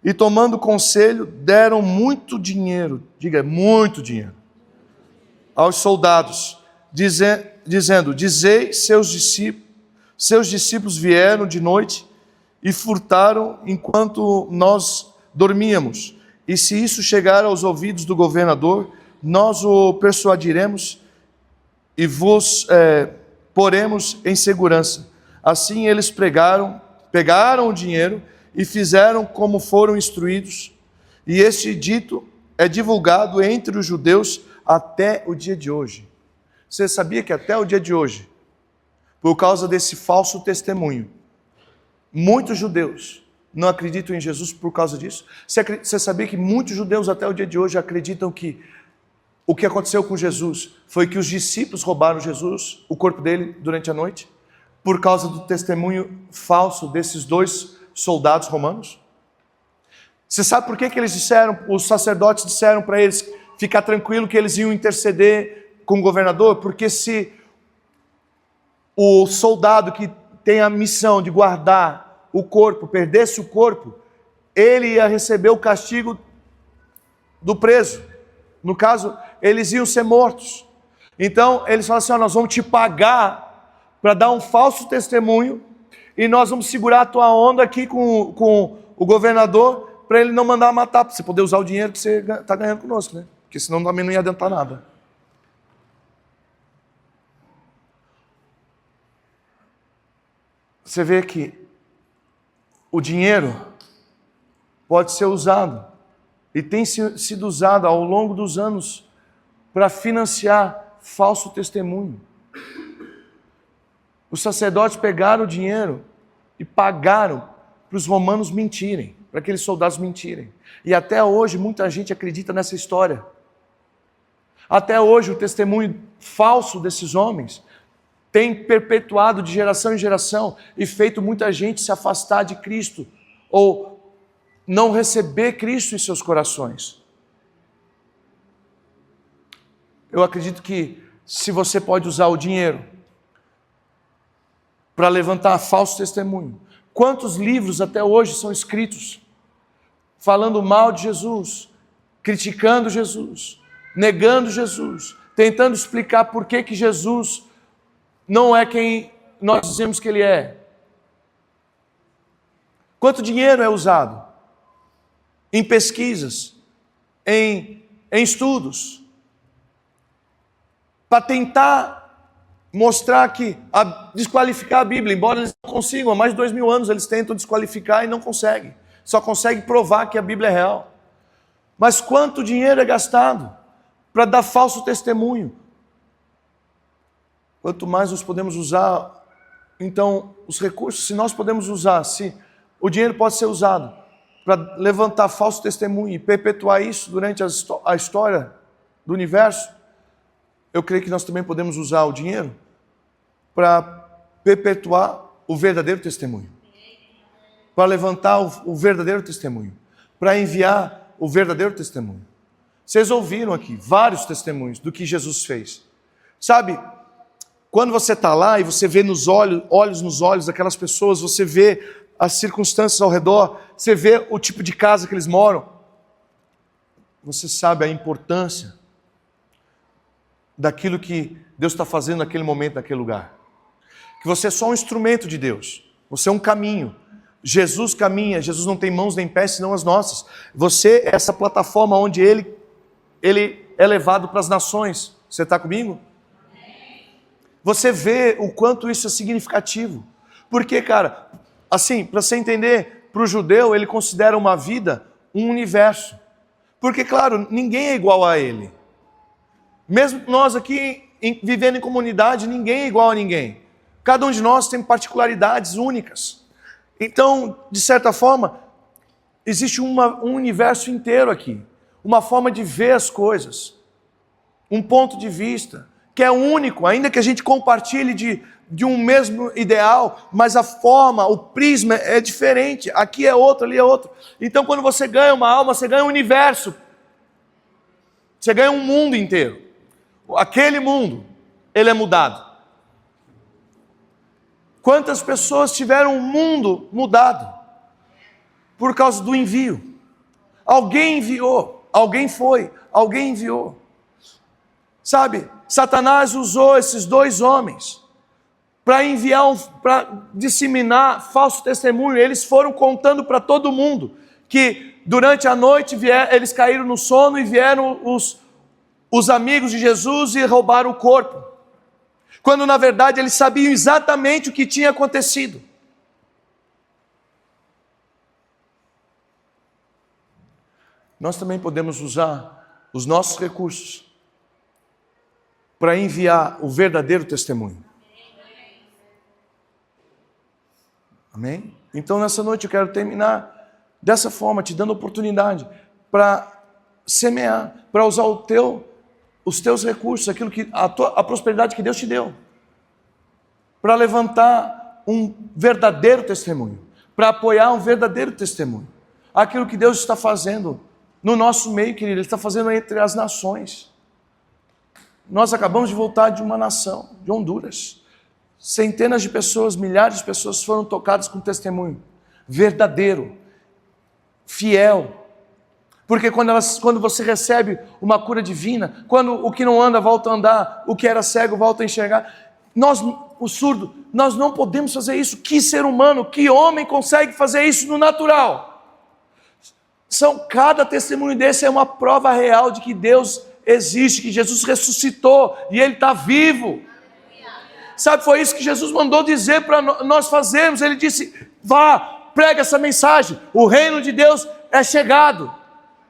e tomando conselho, deram muito dinheiro, diga, muito dinheiro, aos soldados, dizendo, dizei, seus discípulos vieram de noite e furtaram enquanto nós dormíamos. E se isso chegar aos ouvidos do governador, nós o persuadiremos e vos poremos em segurança. Assim eles pegaram o dinheiro e fizeram como foram instruídos. E este dito é divulgado entre os judeus até o dia de hoje. Você sabia que até o dia de hoje, por causa desse falso testemunho, muitos judeus não acreditam em Jesus por causa disso? Você sabia que muitos judeus até o dia de hoje acreditam que o que aconteceu com Jesus foi que os discípulos roubaram Jesus, o corpo dele, durante a noite, por causa do testemunho falso desses dois soldados romanos? Você sabe por que eles disseram, os sacerdotes disseram para eles ficar tranquilo que eles iam interceder com o governador? Porque se o soldado que tem a missão de guardar o corpo perdesse o corpo, ele ia receber o castigo do preso. No caso, eles iam ser mortos. Então, eles falaram assim, nós vamos te pagar para dar um falso testemunho e nós vamos segurar a tua onda aqui com o governador para ele não mandar matar, para você poder usar o dinheiro que você está ganhando conosco, né? Porque senão também não ia adiantar nada. Você vê que o dinheiro pode ser usado, e tem sido usado ao longo dos anos, para financiar falso testemunho. Os sacerdotes pegaram o dinheiro e pagaram para os romanos mentirem, para aqueles soldados mentirem. E até hoje muita gente acredita nessa história. Até hoje o testemunho falso desses homens tem perpetuado de geração em geração e feito muita gente se afastar de Cristo ou não receber Cristo em seus corações. Eu acredito que se você pode usar o dinheiro para levantar falso testemunho, quantos livros até hoje são escritos falando mal de Jesus, criticando Jesus, negando Jesus, tentando explicar por que Jesus não é quem nós dizemos que Ele é. Quanto dinheiro é usado em pesquisas, em estudos, para tentar mostrar que, desqualificar a Bíblia, embora eles não consigam, há mais de 2000 anos eles tentam desqualificar e não conseguem, só conseguem provar que a Bíblia é real. Mas quanto dinheiro é gastado para dar falso testemunho? Quanto mais nós podemos usar, então, os recursos, se nós podemos usar, se o dinheiro pode ser usado para levantar falso testemunho e perpetuar isso durante a história do universo, eu creio que nós também podemos usar o dinheiro para perpetuar o verdadeiro testemunho, para levantar o verdadeiro testemunho, para enviar o verdadeiro testemunho. Vocês ouviram aqui vários testemunhos do que Jesus fez. Sabe, quando você está lá e você vê olhos nos olhos daquelas pessoas, você vê as circunstâncias ao redor, você vê o tipo de casa que eles moram, você sabe a importância daquilo que Deus está fazendo naquele momento, naquele lugar. Que você é só um instrumento de Deus, você é um caminho. Jesus caminha, Jesus não tem mãos nem pés senão as nossas. Você é essa plataforma onde Ele é levado para as nações. Você está comigo? Você vê o quanto isso é significativo. Porque, cara, assim, para você entender, para o judeu ele considera uma vida um universo. Porque, claro, ninguém é igual a ele. Mesmo nós aqui vivendo em comunidade, ninguém é igual a ninguém. Cada um de nós tem particularidades únicas. Então, de certa forma, existe um universo inteiro aqui. Uma forma de ver as coisas. Um ponto de vista que é único, ainda que a gente compartilhe de um mesmo ideal, mas a forma, o prisma é diferente. Aqui é outro, ali é outro. Então, quando você ganha uma alma, você ganha um universo. Você ganha um mundo inteiro. Aquele mundo, ele é mudado. Quantas pessoas tiveram um mundo mudado por causa do envio? Alguém enviou, alguém foi, alguém enviou. Sabe, Satanás usou esses dois homens para enviar, para disseminar falso testemunho. Eles foram contando para todo mundo que durante a noite eles caíram no sono e vieram os amigos de Jesus e roubaram o corpo. Quando na verdade eles sabiam exatamente o que tinha acontecido. Nós também podemos usar os nossos recursos para enviar o verdadeiro testemunho. Amém? Então nessa noite eu quero terminar dessa forma, te dando oportunidade para semear, para usar os teus recursos, aquilo que a prosperidade que Deus te deu, para levantar um verdadeiro testemunho, para apoiar um verdadeiro testemunho. Aquilo que Deus está fazendo no nosso meio, querido, Ele está fazendo entre as nações. Nós acabamos de voltar de uma nação, de Honduras. Centenas de pessoas, milhares de pessoas foram tocadas com testemunho verdadeiro, fiel. Porque quando você recebe uma cura divina, quando o que não anda volta a andar, o que era cego volta a enxergar, o surdo, nós não podemos fazer isso. Que ser humano, que homem consegue fazer isso no natural? Cada testemunho desse é uma prova real de que Deus existe, que Jesus ressuscitou e Ele está vivo. Sabe, foi isso que Jesus mandou dizer para nós fazermos. Ele disse, vá, prega essa mensagem: o reino de Deus é chegado.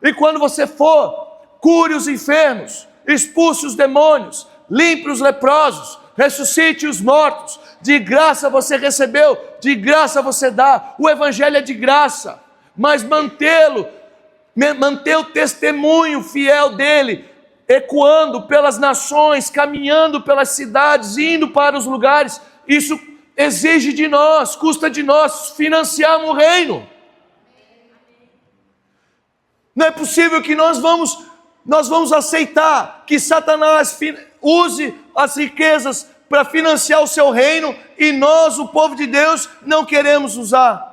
E quando você for, cure os enfermos, expulse os demônios, limpe os leprosos, ressuscite os mortos. De graça você recebeu, de graça você dá. O evangelho é de graça, mas manter o testemunho fiel dele, ecoando pelas nações, caminhando pelas cidades, indo para os lugares, isso exige de nós, custa de nós financiarmos o reino. Não é possível que nós vamos aceitar que Satanás use as riquezas para financiar o seu reino e nós, o povo de Deus, não queremos usar.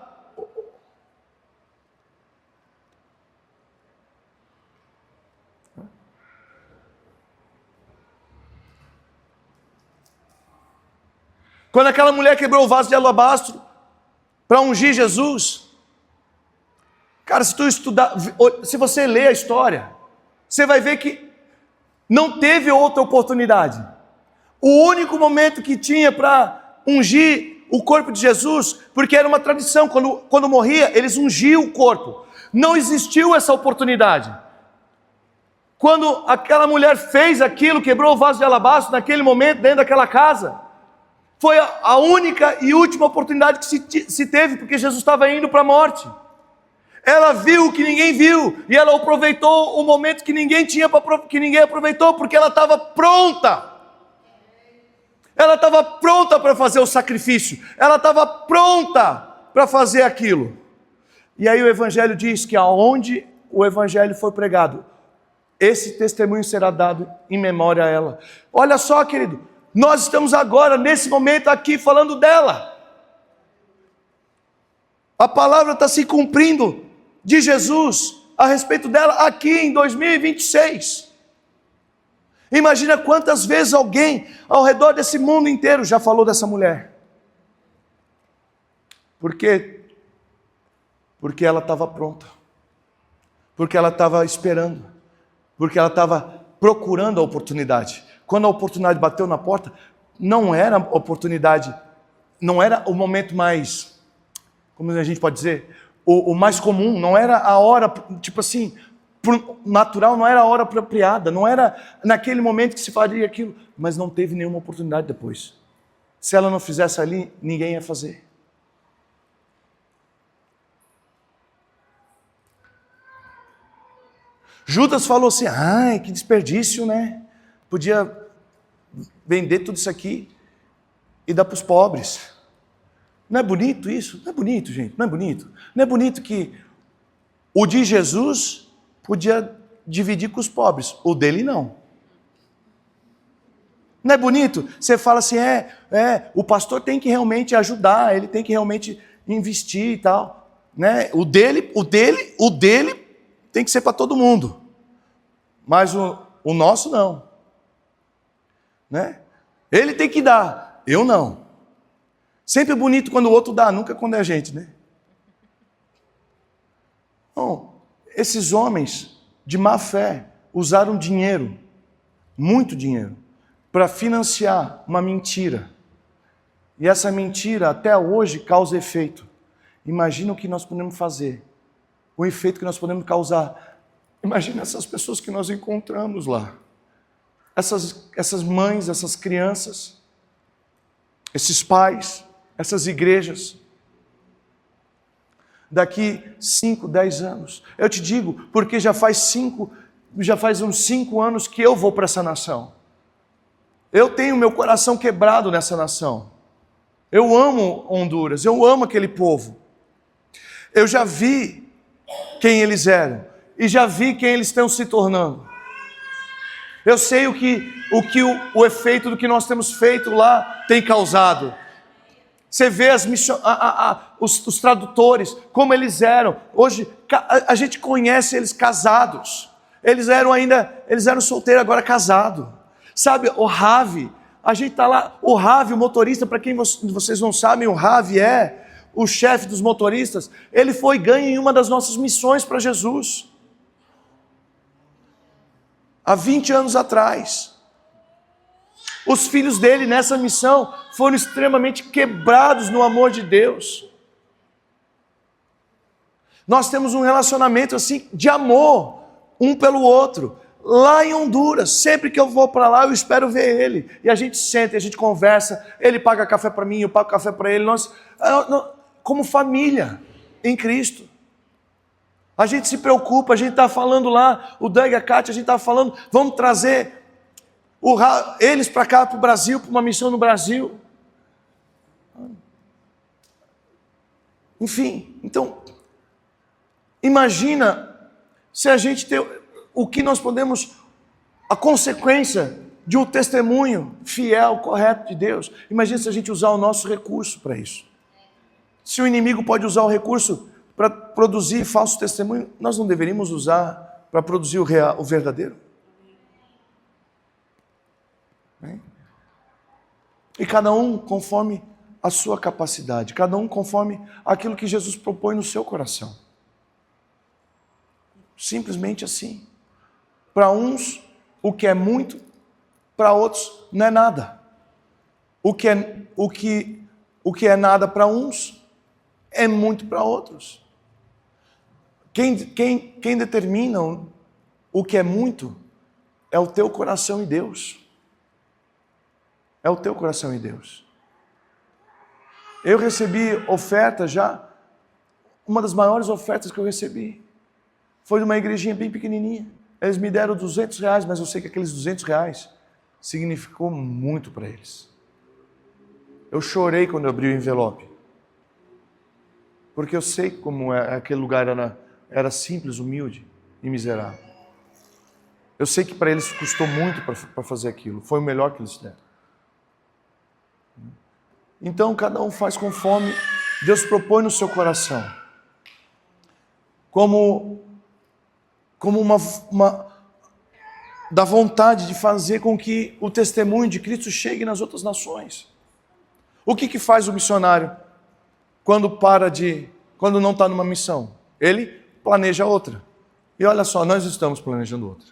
Quando aquela mulher quebrou o vaso de alabastro para ungir Jesus, cara, se você ler a história, você vai ver que não teve outra oportunidade. O único momento que tinha para ungir o corpo de Jesus, porque era uma tradição, quando morria, eles ungiam o corpo. Não existiu essa oportunidade. Quando aquela mulher fez aquilo, quebrou o vaso de alabastro, naquele momento, dentro daquela casa, foi a única e última oportunidade que se teve, porque Jesus estava indo para a morte. Ela viu o que ninguém viu, e ela aproveitou o momento que ninguém aproveitou, porque ela estava pronta. Ela estava pronta para fazer o sacrifício, ela estava pronta para fazer aquilo. E aí o Evangelho diz que aonde o Evangelho foi pregado, esse testemunho será dado em memória a ela. Olha só, querido, nós estamos agora, nesse momento aqui, falando dela. A palavra está se cumprindo de Jesus a respeito dela aqui em 2026. Imagina quantas vezes alguém ao redor desse mundo inteiro já falou dessa mulher. Por quê? Porque ela estava pronta. Porque ela estava esperando. Porque ela estava procurando a oportunidade. Quando a oportunidade bateu na porta, não era a oportunidade, não era o momento mais, como a gente pode dizer, o mais comum, não era a hora, tipo assim, natural, não era a hora apropriada, não era naquele momento que se faria aquilo, mas não teve nenhuma oportunidade depois. Se ela não fizesse ali, ninguém ia fazer. Judas falou assim: ai, que desperdício, né? Podia vender tudo isso aqui e dar para os pobres. Não é bonito isso? Não é bonito, gente, não é bonito. Não é bonito que o de Jesus podia dividir com os pobres, o dele não. Não é bonito? Você fala assim, o pastor tem que realmente ajudar, ele tem que realmente investir e tal, né? O dele tem que ser para todo mundo, mas o nosso não, né? Ele tem que dar, eu não. Sempre é bonito quando o outro dá, nunca quando é a gente, né? Bom, esses homens de má fé usaram dinheiro, muito dinheiro, para financiar uma mentira. E essa mentira até hoje causa efeito. Imagina o que nós podemos fazer, o efeito que nós podemos causar. Imagina essas pessoas que nós encontramos lá, essas mães, essas crianças, esses pais, essas igrejas. Daqui 5, 10 anos, eu te digo, porque já faz uns 5 anos que eu vou para essa nação. Eu tenho meu coração quebrado nessa nação. Eu amo Honduras, eu amo aquele povo. Eu já vi quem eles eram e já vi quem eles estão se tornando. Eu sei o efeito do que nós temos feito lá tem causado. Você vê os tradutores, como eles eram. Hoje a gente conhece eles casados. Eles eram solteiros, agora casados. Sabe, o Ravi, a gente está lá, o Ravi, o motorista, para quem vocês não sabem, o Ravi é o chefe dos motoristas. Ele foi ganho em uma das nossas missões para Jesus. Há 20 anos atrás. Os filhos dele nessa missão foram extremamente quebrados no amor de Deus. Nós temos um relacionamento assim de amor, um pelo outro. Lá em Honduras, sempre que eu vou para lá, eu espero ver ele. E a gente senta, a gente conversa, ele paga café para mim, eu pago café para ele. Nós, como família em Cristo. A gente se preocupa, a gente está falando lá, o Doug e a Kátia, a gente está falando, vamos trazer eles para cá, para o Brasil, para uma missão no Brasil. Enfim, então, imagina se a gente tem o que nós podemos, a consequência de um testemunho fiel, correto de Deus. Imagina se a gente usar o nosso recurso para isso. Se o inimigo pode usar o recurso para produzir falso testemunho, nós não deveríamos usar para produzir o verdadeiro? E cada um conforme a sua capacidade, cada um conforme aquilo que Jesus propõe no seu coração. Simplesmente assim. Para uns, o que é muito, para outros não é nada. O que é nada para uns é muito para outros. Quem determina o que é muito é o teu coração e Deus. É o teu coração e Deus. Eu recebi oferta já, uma das maiores ofertas que eu recebi foi de uma igrejinha bem pequenininha. Eles me deram R$200, mas eu sei que aqueles R$200 significou muito para eles. Eu chorei quando eu abri o envelope. Porque eu sei como aquele lugar era simples, humilde e miserável. Eu sei que para eles custou muito para fazer aquilo. Foi o melhor que eles deram. Então, cada um faz conforme Deus propõe no seu coração. Como da vontade de fazer com que o testemunho de Cristo chegue nas outras nações. O que faz o missionário quando não está numa missão? Ele planeja outra. E olha só, nós estamos planejando outra.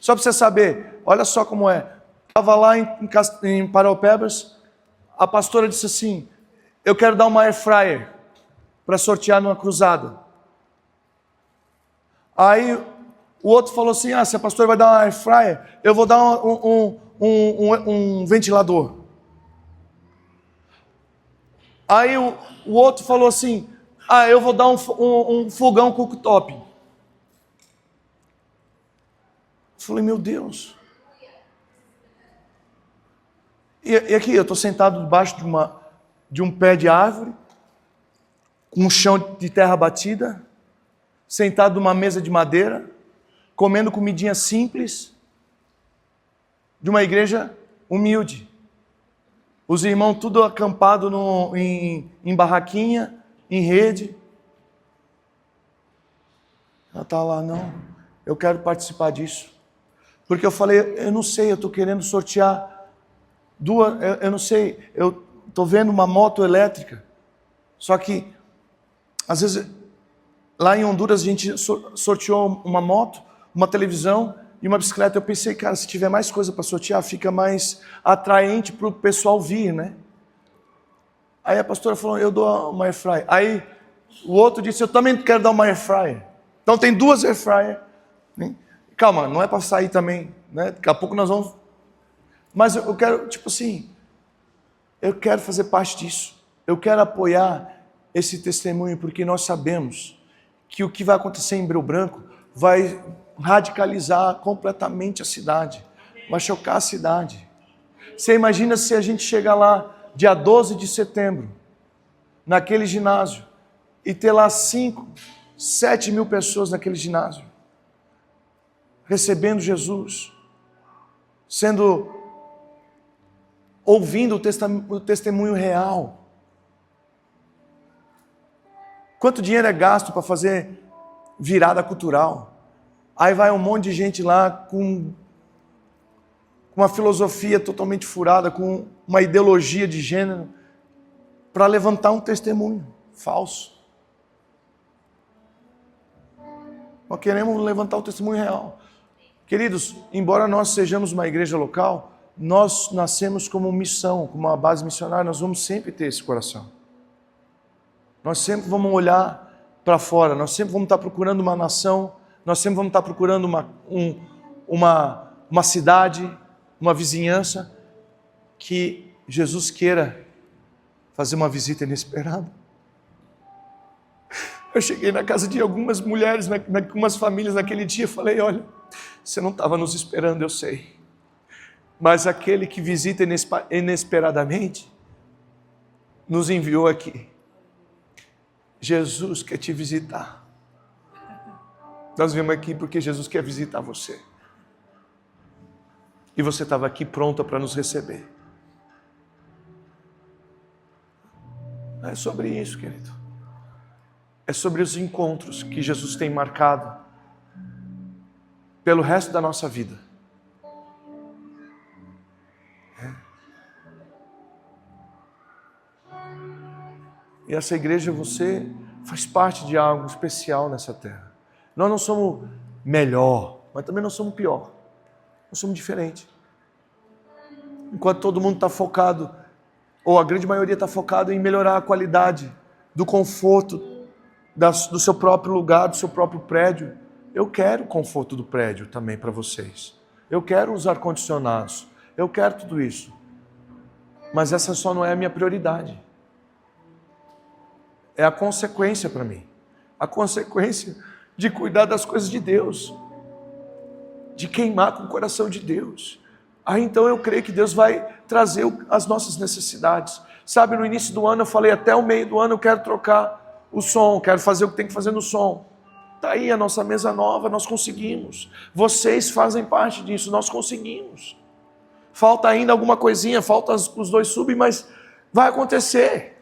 Só para você saber, olha só como é. Estava lá em Paraupebas, a pastora disse assim, eu quero dar uma air fryer para sortear numa cruzada. Aí o outro falou assim, se a pastora vai dar uma air fryer, eu vou dar um ventilador. Aí o outro falou assim, eu vou dar um fogão cooktop. Eu falei, meu Deus. E aqui, eu estou sentado debaixo de um pé de árvore, com um chão de terra batida, sentado numa mesa de madeira, comendo comidinha simples, de uma igreja humilde. Os irmãos tudo acampado em barraquinha, em rede. Ela está lá, não, eu quero participar disso. Porque eu falei, eu não sei, eu estou querendo sortear eu não sei, eu estou vendo uma moto elétrica. Só que, às vezes, lá em Honduras a gente sorteou uma moto, uma televisão e uma bicicleta. Eu pensei, cara, se tiver mais coisa para sortear, fica mais atraente para o pessoal vir, né? Aí a pastora falou, eu dou uma air fryer. Aí o outro disse, eu também quero dar uma air fryer. Então tem 2 air fryer. Né? Calma, não é para sair também, né? Daqui a pouco nós vamos... Mas eu quero, eu quero fazer parte disso. Eu quero apoiar esse testemunho, porque nós sabemos que o que vai acontecer em Breu Branco vai radicalizar completamente a cidade, vai chocar a cidade. Você imagina se a gente chegar lá, dia 12 de setembro, naquele ginásio, e ter lá 5, 7 mil pessoas naquele ginásio, recebendo Jesus, ouvindo o testemunho real. Quanto dinheiro é gasto para fazer virada cultural? Aí vai um monte de gente lá com uma filosofia totalmente furada, com uma ideologia de gênero, para levantar um testemunho falso. Nós queremos levantar o testemunho real. Queridos, embora nós sejamos uma igreja local, nós nascemos como missão, como uma base missionária, nós vamos sempre ter esse coração. Nós sempre vamos olhar para fora, nós sempre vamos estar procurando uma nação, nós sempre vamos estar procurando uma cidade, uma vizinhança, que Jesus queira fazer uma visita inesperada. Eu cheguei na casa de algumas mulheres, algumas famílias naquele dia, e falei: olha, você não estava nos esperando, eu sei, mas aquele que visita inesperadamente nos enviou aqui. Jesus quer te visitar. Nós viemos aqui porque Jesus quer visitar você. E você estava aqui pronta para nos receber. É sobre isso, querido. É sobre os encontros que Jesus tem marcado pelo resto da nossa vida. E essa igreja, você faz parte de algo especial nessa terra. Nós não somos melhor, mas também não somos pior. Nós somos diferentes. Enquanto todo mundo está focado, ou a grande maioria está focado em melhorar a qualidade do conforto do seu próprio lugar, do seu próprio prédio, eu quero o conforto do prédio também para vocês. Eu quero os ar-condicionados. Eu quero tudo isso. Mas essa só não é a minha prioridade. É a consequência para mim. A consequência de cuidar das coisas de Deus. De queimar com o coração de Deus. Aí então eu creio que Deus vai trazer as nossas necessidades. Sabe, no início do ano eu falei, até o meio do ano eu quero trocar o som, quero fazer o que tem que fazer no som. Está aí a nossa mesa nova, nós conseguimos. Vocês fazem parte disso, nós conseguimos. Falta ainda alguma coisinha, falta os 2 subs, mas vai acontecer.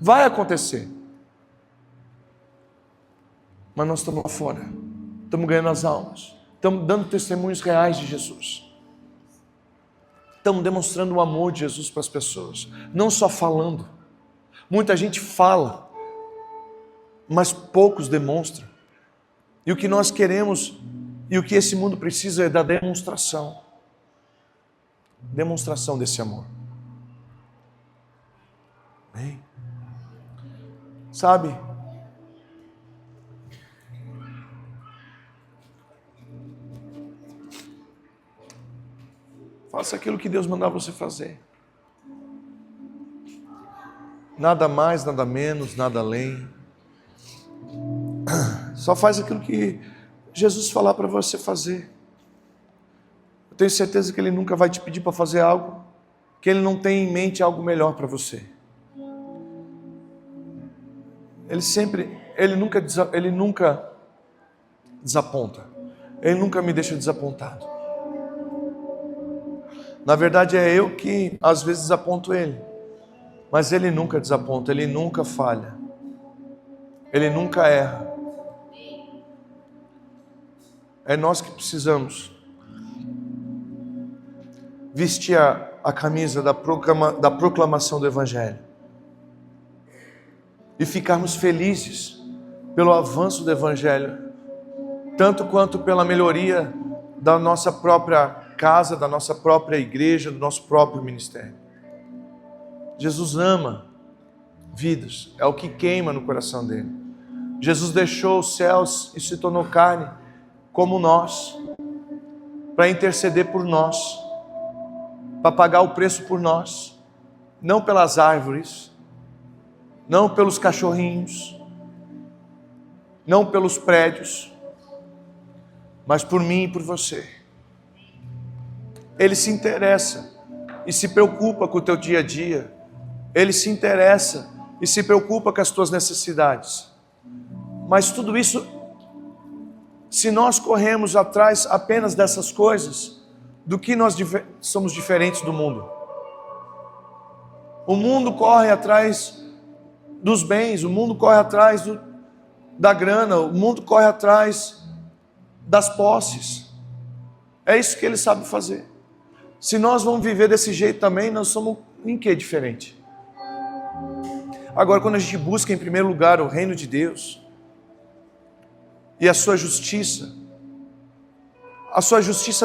Vai acontecer. Mas nós estamos lá fora. Estamos ganhando as almas. Estamos dando testemunhos reais de Jesus. Estamos demonstrando o amor de Jesus para as pessoas. Não só falando. Muita gente fala, mas poucos demonstram. E o que nós queremos, e o que esse mundo precisa é da demonstração. Demonstração desse amor. Amém? Sabe? Faça aquilo que Deus mandar você fazer. Nada mais, nada menos, nada além. Só faz aquilo que Jesus falar para você fazer. Eu tenho certeza que Ele nunca vai te pedir para fazer algo que Ele não tem em mente algo melhor para você. Ele nunca desaponta. Ele nunca me deixa desapontado. Na verdade é eu que às vezes desaponto Ele. Mas Ele nunca desaponta, Ele nunca falha. Ele nunca erra. É nós que precisamos vestir a camisa da proclamação do Evangelho. E ficarmos felizes pelo avanço do Evangelho. Tanto quanto pela melhoria da nossa própria casa, da nossa própria igreja, do nosso próprio ministério. Jesus ama vidas, é o que queima no coração dele. Jesus deixou os céus e se tornou carne como nós, para interceder por nós, para pagar o preço por nós, não pelas árvores, não pelos cachorrinhos, não pelos prédios, mas por mim e por você. Ele se interessa e se preocupa com o teu dia a dia. Ele se interessa e se preocupa com as tuas necessidades. Mas tudo isso, se nós corremos atrás apenas dessas coisas, do que nós somos diferentes do mundo? O mundo corre atrás dos bens, o mundo corre atrás da grana, o mundo corre atrás das posses. É isso que ele sabe fazer. Se nós vamos viver desse jeito também, nós somos em que diferente? Agora, quando a gente busca em primeiro lugar o reino de Deus e a sua justiça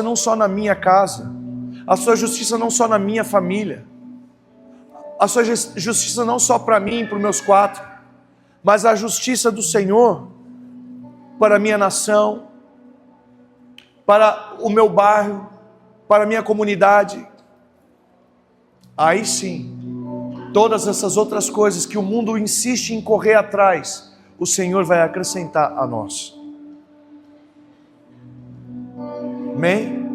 não só na minha casa, a sua justiça não só na minha família, a sua justiça não só para mim e para os meus 4, mas a justiça do Senhor para a minha nação, para o meu bairro, para a minha comunidade, aí sim, todas essas outras coisas que o mundo insiste em correr atrás, o Senhor vai acrescentar a nós. Amém?